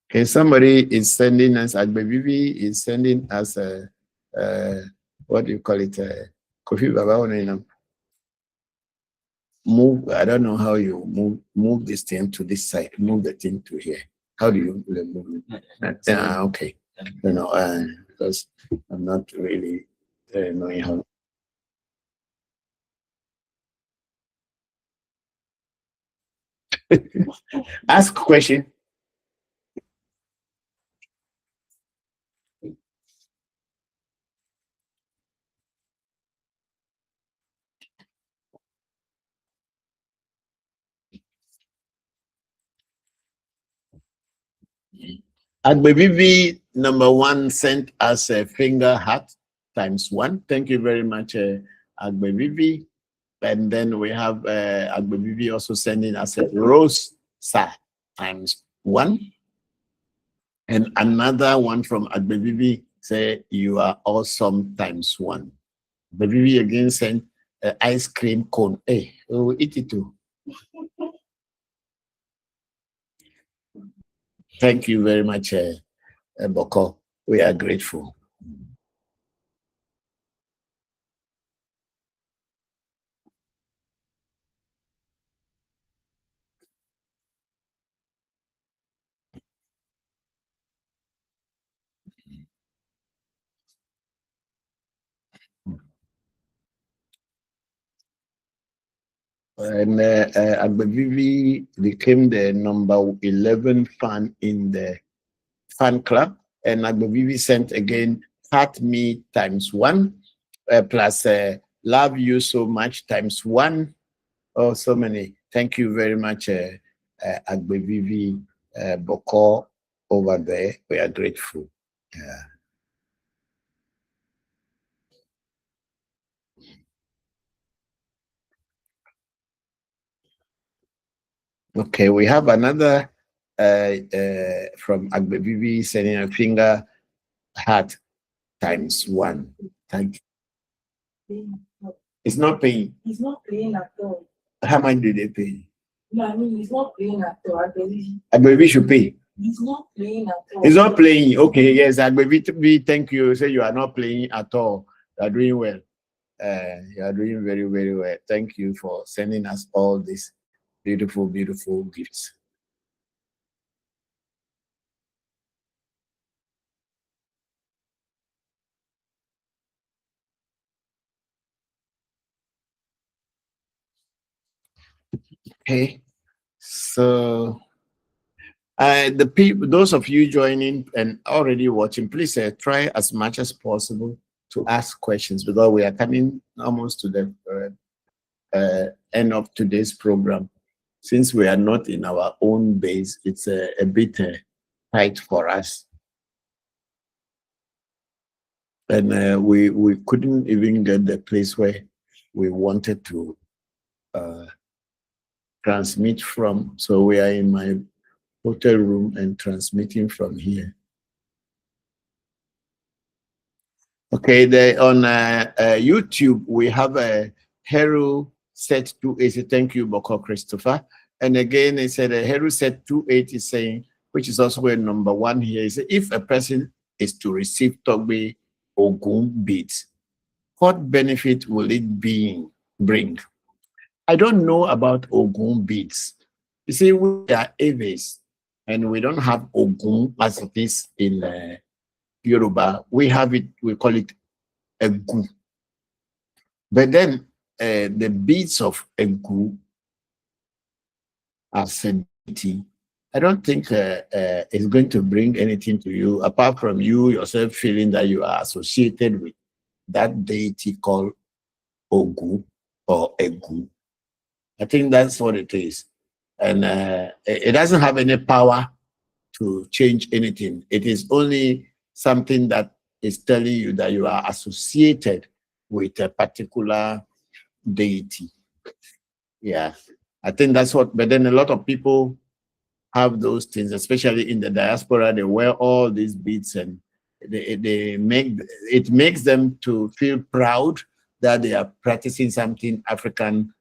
Okay, somebody is sending us, Agbebibi is sending us a, what do you call it? Kofi Baba, move. I don't know how you move this thing to this side, move the thing to here. How do you move it? Okay. Because I'm not really knowing how. Ask question. Agbebibi #1 sent us a finger heart ×1. Thank you very much, Agbebibi. And then we have Agbebibi also sending us a rose sa ×1. And another one from Agbebibi say you are awesome ×1. Agbebibi again sent ice cream cone. Hey, we'll eat it too. Thank you very much, Bokor. We are grateful. And Agbevivi became the number 11 fan in the fan club. And Agbevivi sent again, Heart Me ×1, plus Love You So Much ×1. Oh, so many. Thank you very much, Agbevivi Bokor over there. We are grateful. Yeah. Okay, we have another from Agbebibi sending a finger heart ×1. Thank you. It's not paying. He's not paying at all. How much do they pay? No, I mean, he's not paying at all. Agbebibi should pay. He's not playing at all. He's not playing. Okay, yes, Agbebibi, thank you. Say you are not playing at all. You are doing well. You are doing very, very well. Thank you for sending us all these beautiful, beautiful gifts. Okay, so the people, those of you joining and already watching, please try as much as possible to ask questions, because we are coming almost to the end of today's program. Since we are not in our own base, it's a bit tight for us, and we couldn't even get the place where we wanted to transmit from. So we are in my hotel room and transmitting from here. Okay, on YouTube, we have a Heru set 280. Thank you, Bokor Christopher. And again, they said a Heru set 280 is saying, which is also a number 1 here, is if a person is to receive Togbe Ogun beads, what benefit will it bring? I don't know about Ogun beads. You see, we are Eves, and we don't have Ogun as it is in Yoruba. We have it, we call it Egu. But then the beads of Egu are sedity. I don't think it's going to bring anything to you apart from you yourself feeling that you are associated with that deity called Ogu or Egu. I think that's what it is. And it doesn't have any power to change anything. It is only something that is telling you that you are associated with a particular deity. Yeah, I think that's what, but then a lot of people have those things, especially in the diaspora. They wear all these beads, and it makes them to feel proud that they are practicing something African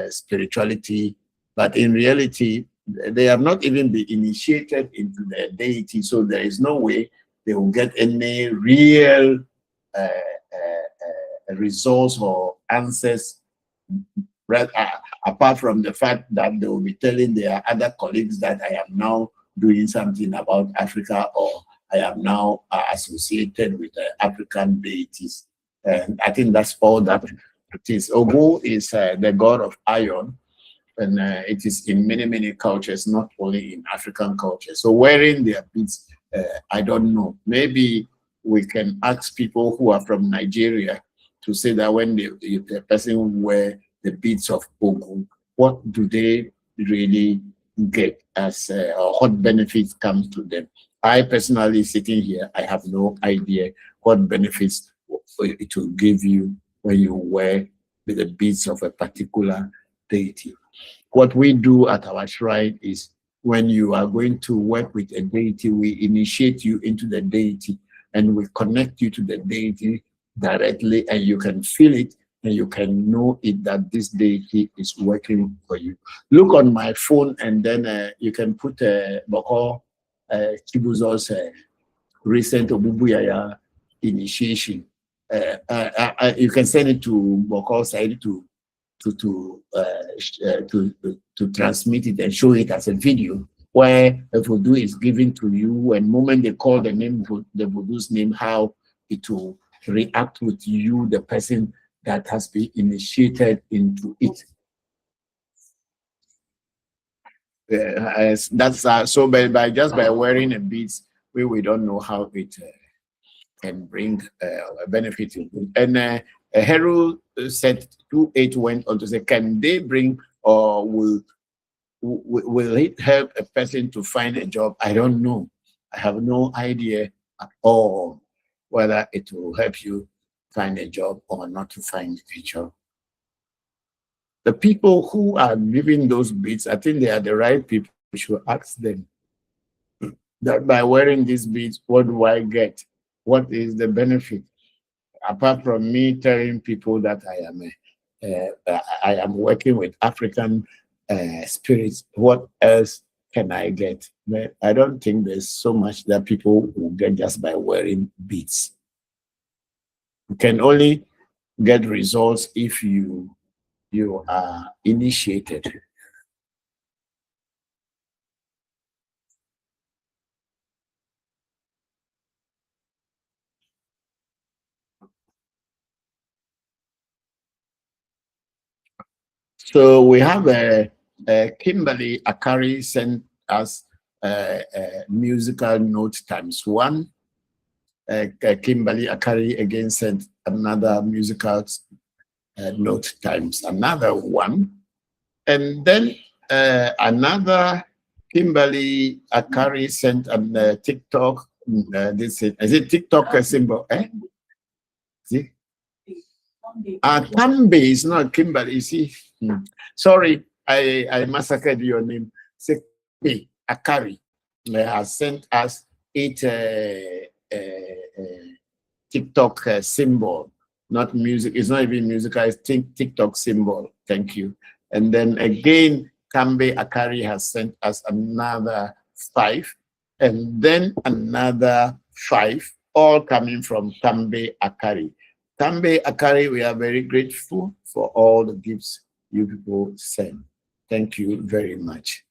spirituality, but in reality, they have not even been initiated into the deity, so there is no way they will get any real results or answers, right, apart from the fact that they will be telling their other colleagues that I am now doing something about Africa, or I am now associated with African deities. And I think that's all that it is. Ogu is the god of iron, and it is in many, many cultures, not only in African culture. So wearing their beads, I don't know. Maybe we can ask people who are from Nigeria to say that when the person wear the beads of Ogu, what do they really get as or what benefits come to them? I personally, sitting here, I have no idea what benefits it will give you when you wear the beads of a particular deity. What we do at our shrine is when you are going to work with a deity, we initiate you into the deity and we connect you to the deity directly, and you can feel it and you can know it that this deity is working for you. Look on my phone, and then you can put Bokor Chibuzo's recent Obubuyaya initiation. You can send it to Bokor side to transmit it and show it as a video where a voodoo is given to you, and moment they call the name, the voodoo's name, how it will react with you, the person that has been initiated into it. That's so by just by wearing a beads, we don't know how it can bring a benefit. And Heru said 2.8 went on to say, can they bring, or will it help a person to find a job? I don't know. I have no idea at all whether it will help you find a job or not to find a job. The people who are giving those beads, I think they are the right people. We should ask them that by wearing these beads, what do I get? What is the benefit? Apart from me telling people that I am working with African spirits, what else can I get? But I don't think there's so much that people will get just by wearing beads. You can only get results if you are initiated. So we have Kimberly Akari sent us a musical note times one. Kimberly Akari again sent another musical note times another one. And then another Kimberly Akari sent a TikTok. Is it TikTok symbol? See? Kambe is not Kimberly. You see? Sorry, I massacred your name. Kimberly Akari has sent us 8 TikTok symbol, not music. It's not even musical. It's TikTok symbol. Thank you. And then again, Kambe Akari has sent us another 5, and then another 5, all coming from Kambe Akari. Kambe Akari, we are very grateful for all the gifts you people send. Thank you very much.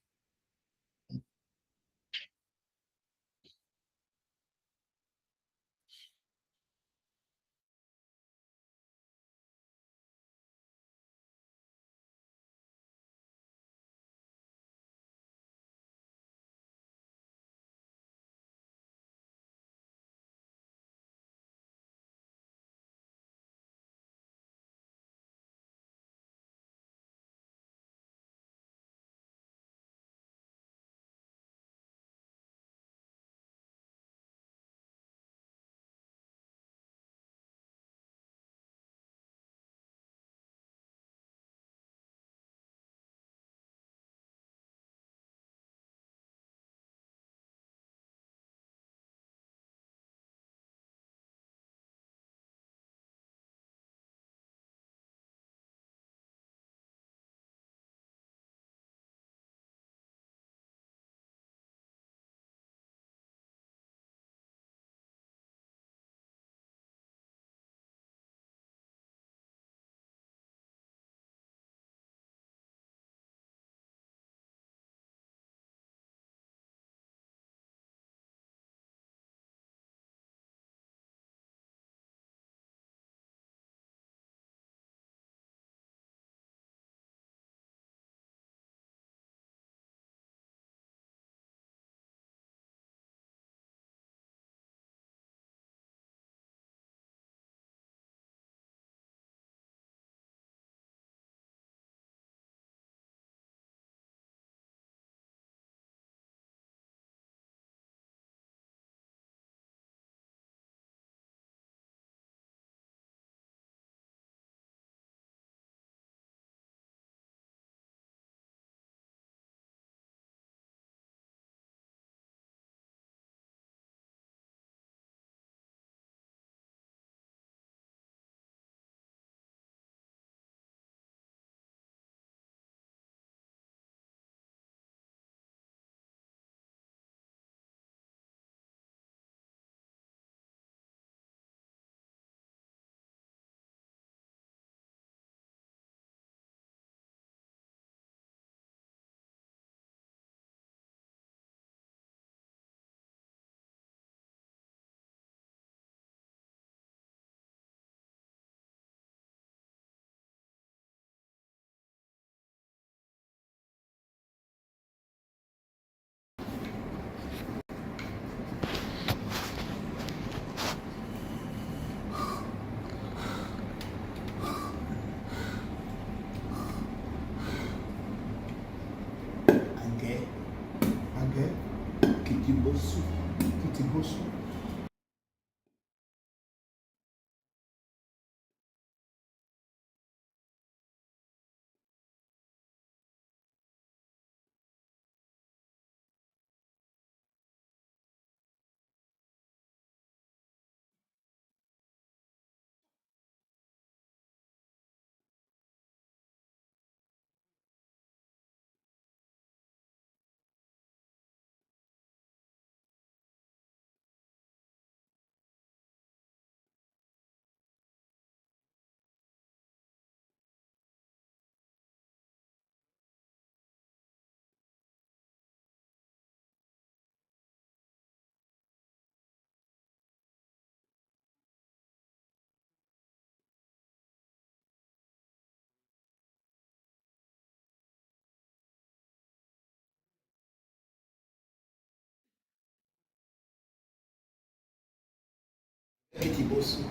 Osu.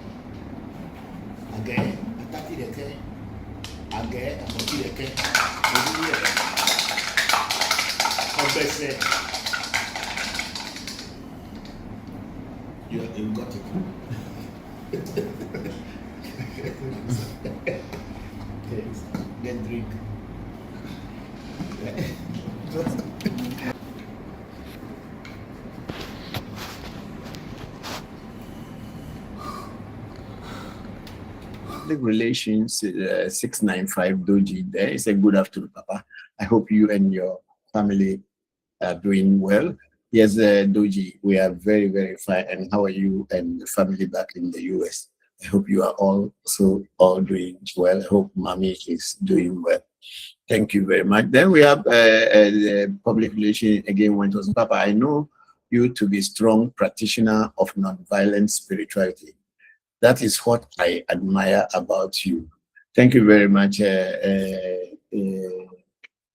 Again, Atati the K. Again, Atati the K. Obese. You got it. Get drink. Public Relations 695 Doji. There is a good afternoon, Papa. I hope you and your family are doing well. Yes, Doji, we are very, very fine. And how are you and the family back in the US? I hope you are all doing well. I hope Mommy is doing well. Thank you very much. Then we have the public relation again. When it was Papa, I know you to be strong practitioner of nonviolent spirituality. That is what I admire about you. Thank you very much,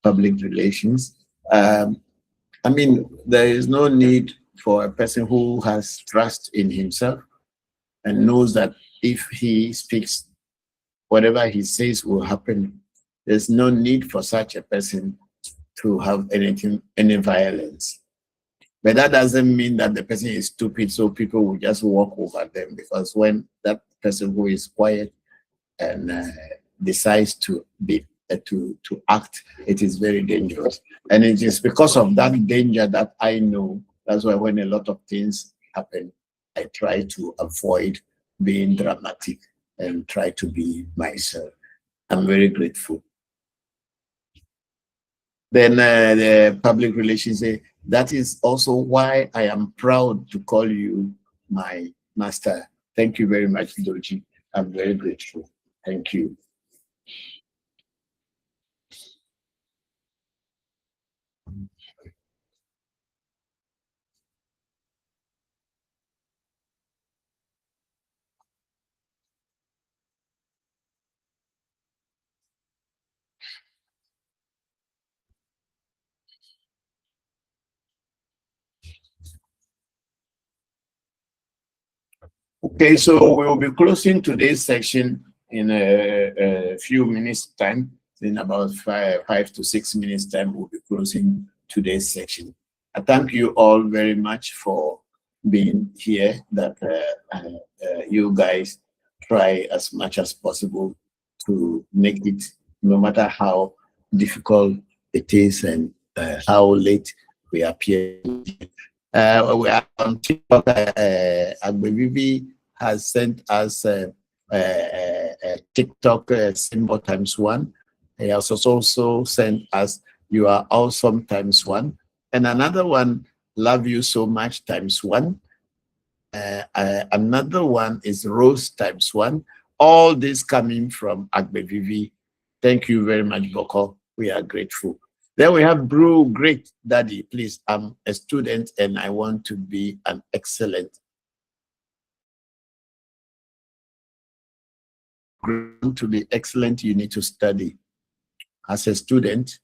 public relations. I mean, there is no need for a person who has trust in himself and knows that if he speaks, whatever he says will happen. There's no need for such a person to have any violence. But that doesn't mean that the person is stupid, so people will just walk over them, because when that person who is quiet and decides to act, it is very dangerous. And it is because of that danger that I know. That's why when a lot of things happen, I try to avoid being dramatic and try to be myself. I'm very grateful. Then the public relations say, that is also why I am proud to call you my master. Thank you very much, Doji. I'm very grateful. Thank you. Okay, so we will be closing today's section in a few minutes' time. In about 5 to 6 minutes' time, we'll be closing today's section. I thank you all very much for being here, that you guys try as much as possible to make it, no matter how difficult it is and how late we appear. We are on TikTok. Agbebibi has sent us a TikTok symbol ×1. He has also sent us "You are awesome" ×1, and another one, "Love you so much" ×1. Another one is "Rose" ×1. All this coming from Agbebibi. Thank you very much, Bokor. We are grateful. Then we have Brew Great Daddy. Please, I'm a student and I want to be an excellent. To be excellent, you need to study. As a student,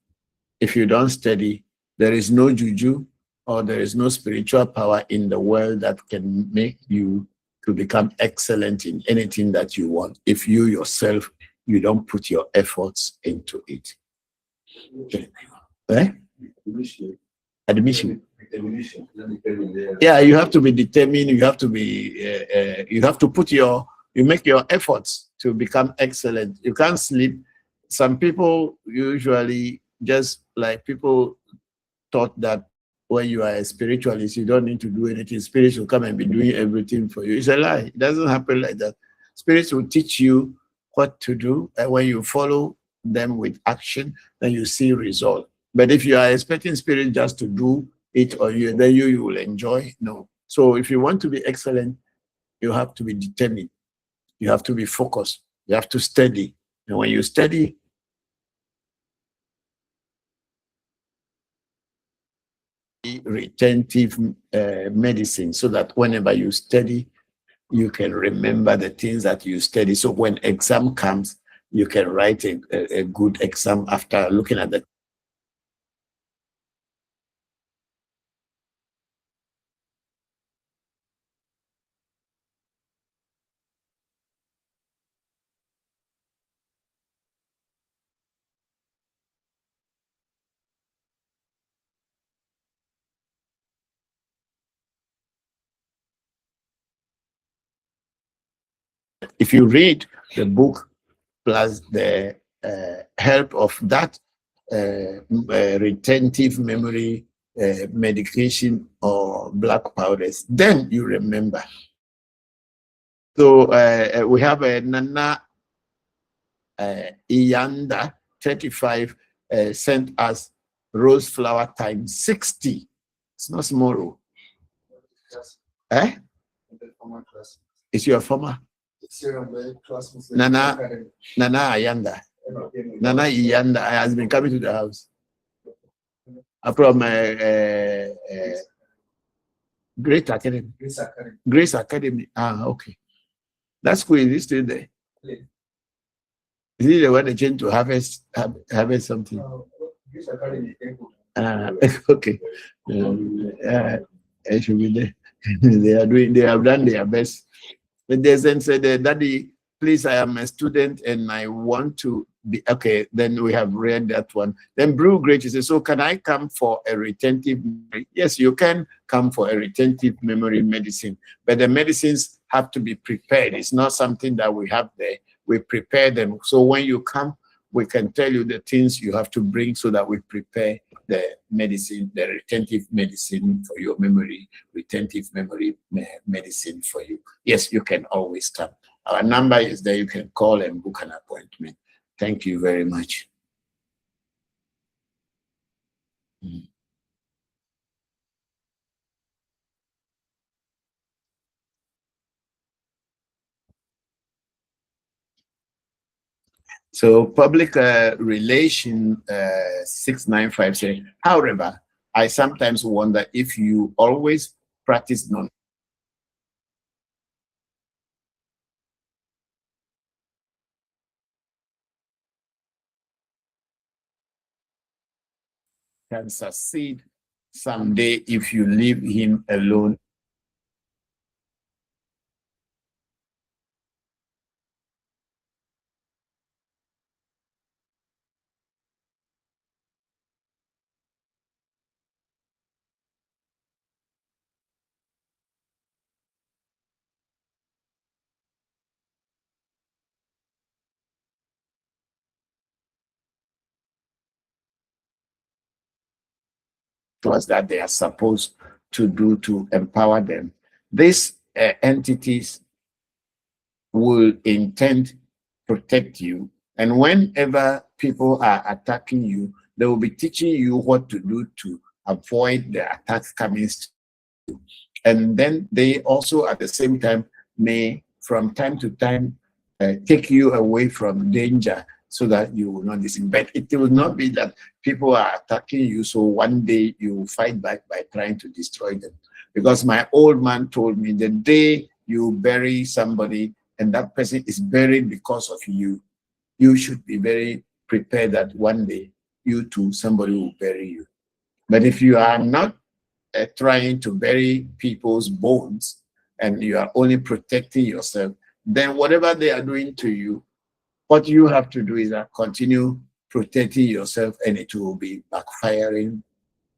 if you don't study, there is no juju or there is no spiritual power in the world that can make you to become excellent in anything that you want if you yourself, you don't put your efforts into it. Eh? Admission. Yeah, you have to be determined. You have to be. You have to put you make your efforts to become excellent. You can't sleep. Some people usually, just like people thought that when you are a spiritualist, you don't need to do anything. Spirits will come and be doing everything for you. It's a lie. It doesn't happen like that. Spirits will teach you what to do, and when you follow them with action, then you see result. But if you are expecting spirit just to do it, or then you will enjoy. No. So if you want to be excellent, you have to be determined. You have to be focused. You have to study. And when you study, retentive medicine, so that whenever you study, you can remember the things that you study. So when exam comes, you can write a good exam after looking at the If you read the book plus the help of that retentive memory medication or black powders, then you remember. So we have a Nana Iyanda 35 sent us rose flower times 60. It's not small. Eh? It's your former? Nana Ayanda. Nana Iyanda has been coming to the house. From Great Academy. Grace Academy. Ah, okay. That's cool. Is he still there? Is he the one that changed to harvest something? Okay. I should be there. They have done their best. And they then said, Daddy, please, I am a student and I want to be okay. Then we have read that one. Then Brew Great says, so can I come for a retentive memory? Yes, you can come for a retentive memory medicine, but the medicines have to be prepared. It's not something that we have there. We prepare them. So when you come, we can tell you the things you have to bring so that we prepare the medicine, the retentive medicine for your memory, retentive memory medicine for you. Yes, you can always come. Our number is there. You can call and book an appointment. Thank you very much. So public relation 695 says, however, I sometimes wonder if you always practice non can succeed someday if you leave him alone. Was that they are supposed to do to empower them. These entities will intend to protect you, and whenever people are attacking you, they will be teaching you what to do to avoid the attacks coming to you. And then they also at the same time may from time to time take you away from danger so that you will not listen. But it will not be that people are attacking you, so one day you fight back by trying to destroy them. Because my old man told me the day you bury somebody and that person is buried because of you, you should be very prepared that one day you too, somebody will bury you. But if you are not trying to bury people's bones and you are only protecting yourself, then whatever they are doing to you, what you have to do is continue protecting yourself, and it will be backfiring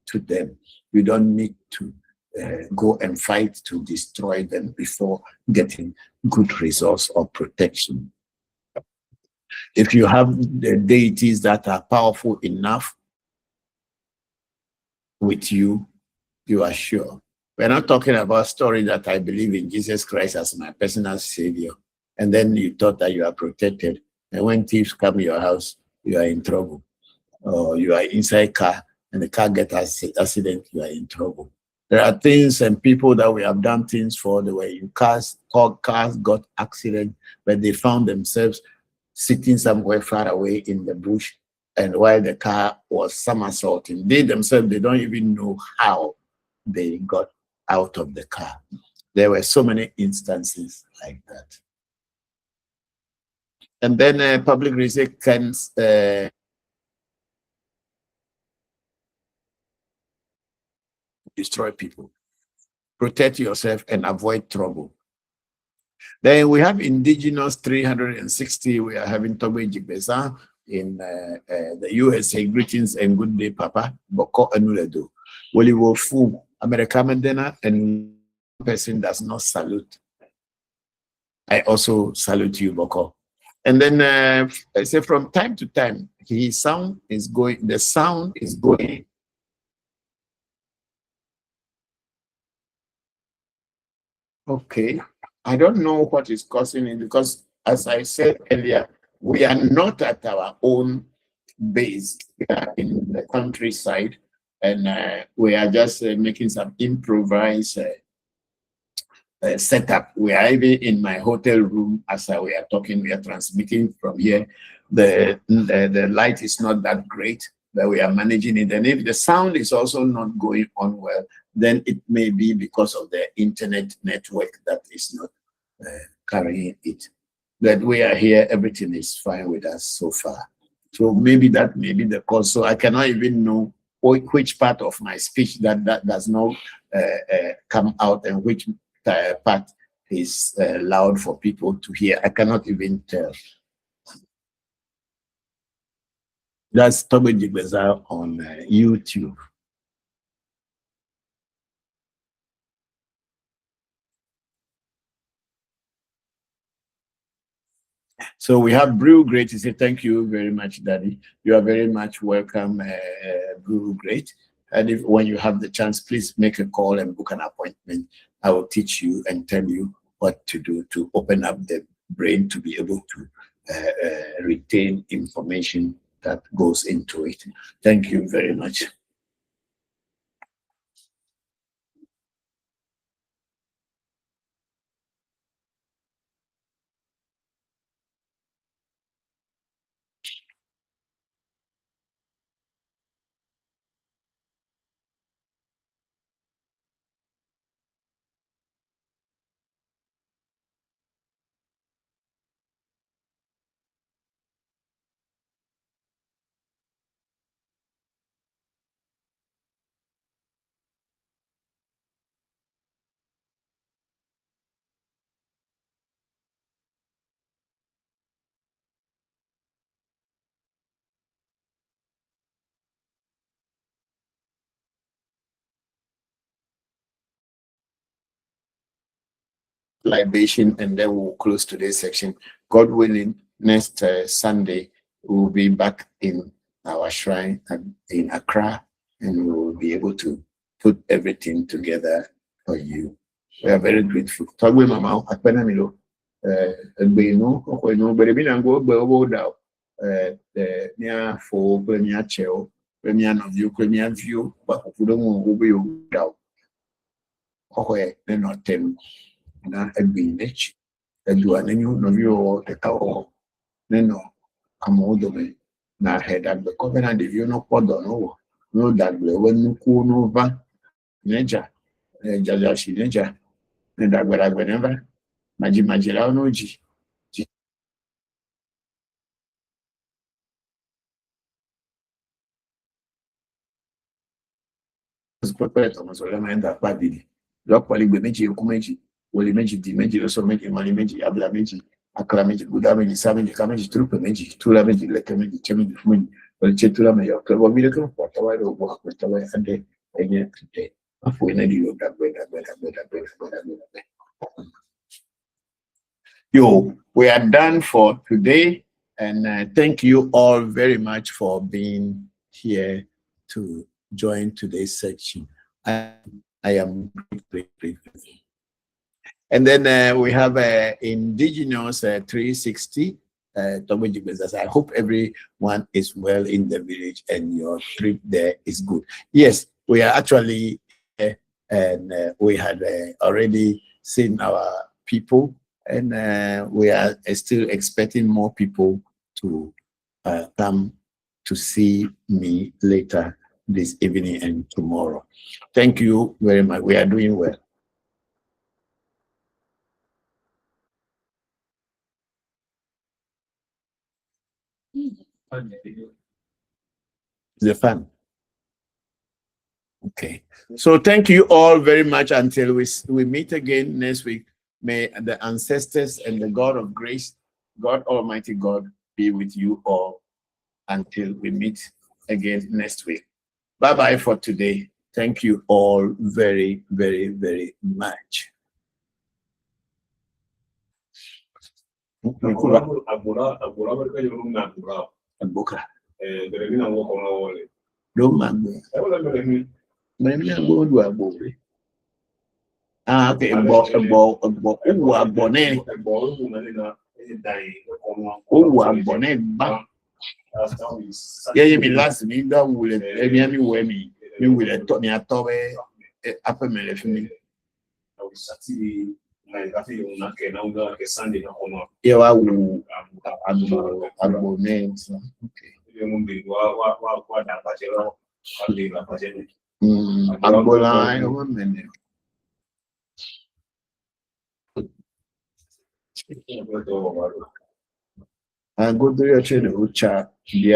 to them. You don't need to go and fight to destroy them before getting good results or protection. If you have the deities that are powerful enough with you, you are sure. We're not talking about story that I believe in Jesus Christ as my personal savior, and then you thought that you are protected. And when thieves come to your house, you are in trouble. Or you are inside car and the car gets accident, you are in trouble. There are things and people that we have done things for, the way cars got accident, but they found themselves sitting somewhere far away in the bush, and while the car was somersaulting, they themselves, they don't even know how they got out of the car. There were so many instances like that. And then public research can destroy people. Protect yourself and avoid trouble. Then we have indigenous 360. We are having Tobe Jigbeza in the USA. Greetings and good day, Papa. Bokor Anuledo. Woliwo Fu, America Medena, and person does not salute. I also salute you, Bokor. And then I say from time to time, the sound is going. Okay. I don't know what is causing it because, as I said earlier, we are not at our own base. We are in the countryside, and we are just making some improvised setup. We are even in my hotel room as we are talking. We are transmitting from here. The light is not that great, but we are managing it. And if the sound is also not going on well, then it may be because of the internet network that is not carrying it. But we are here. Everything is fine with us so far. So maybe that may be the cause. So I cannot even know which part of my speech that does not come out and which part is loud for people to hear. I cannot even tell. That's Toby Jigbeza on YouTube. So we have Brew Great to say thank you very much, Daddy. You are very much welcome, Brew Great. And if when you have the chance, please make a call and book an appointment. I will teach you and tell you what to do to open up the brain to be able to retain information that goes into it. Thank you very much. Libation, and then we'll close today's section. God willing, next Sunday, we'll be back in our shrine in Accra, and we will be able to put everything together for you. We are very grateful. Tagwe mama, akpena milo. Egbenu, okwenu, berebi na ngo gbe obo da. Nia fo, nia cheo, nia novio, nia view, ba kudo mo obo yo da. Okwe, ne no tem. Na egbinech edu anenyu no vio ekawo neno amodome na head the covenant if you no podo no that we when ku no va neja jaja shi neja ne dagbara gbeneva majira no ji pẹpẹ tọmọ sọlẹ máa ń dà pàdé lọpọ lè gbé méjì okú méjì wọlé méjì di méjì lọsọ méjì mọlẹ méjì abúlé méjì akara méjì gbúdá méjì sá méjì ká méjì túrúpẹ méjì túlá méjì lẹkẹ méjì tẹ méjì fún méjì wọlé tẹ túlá méjì ọkẹ wọn bí lẹkẹ pọ tọwọ ẹrọ ògbó àpò tọwọ ẹdẹ ẹyẹ tẹ àpò iná di yóò dàgbẹ. Yo, we are done for today, and thank you all very much for being here to join today's section. I am great. And then we have Indigenous 360. I hope everyone is well in the village and your trip there is good. Yes, we are actually and we had already seen our people, and we are still expecting more people to come to see me later this evening and tomorrow. Thank you very much. We are doing well. The fun. Okay. So thank you all very much until we meet again next week. May the ancestors and the God of grace, God Almighty God, be with you all until we meet again next week. Bye-bye for today. Thank you all very, very, very much. Bokor. Don't mind. Maybe I'm going to a boy. Ah, okay, a ball, bonnet. Bonnet back. Yeah, me last me that will me wear me will a Tony at Tobe upper me. Yeah, I will abonnent. Okay. I go to your channel, chat, the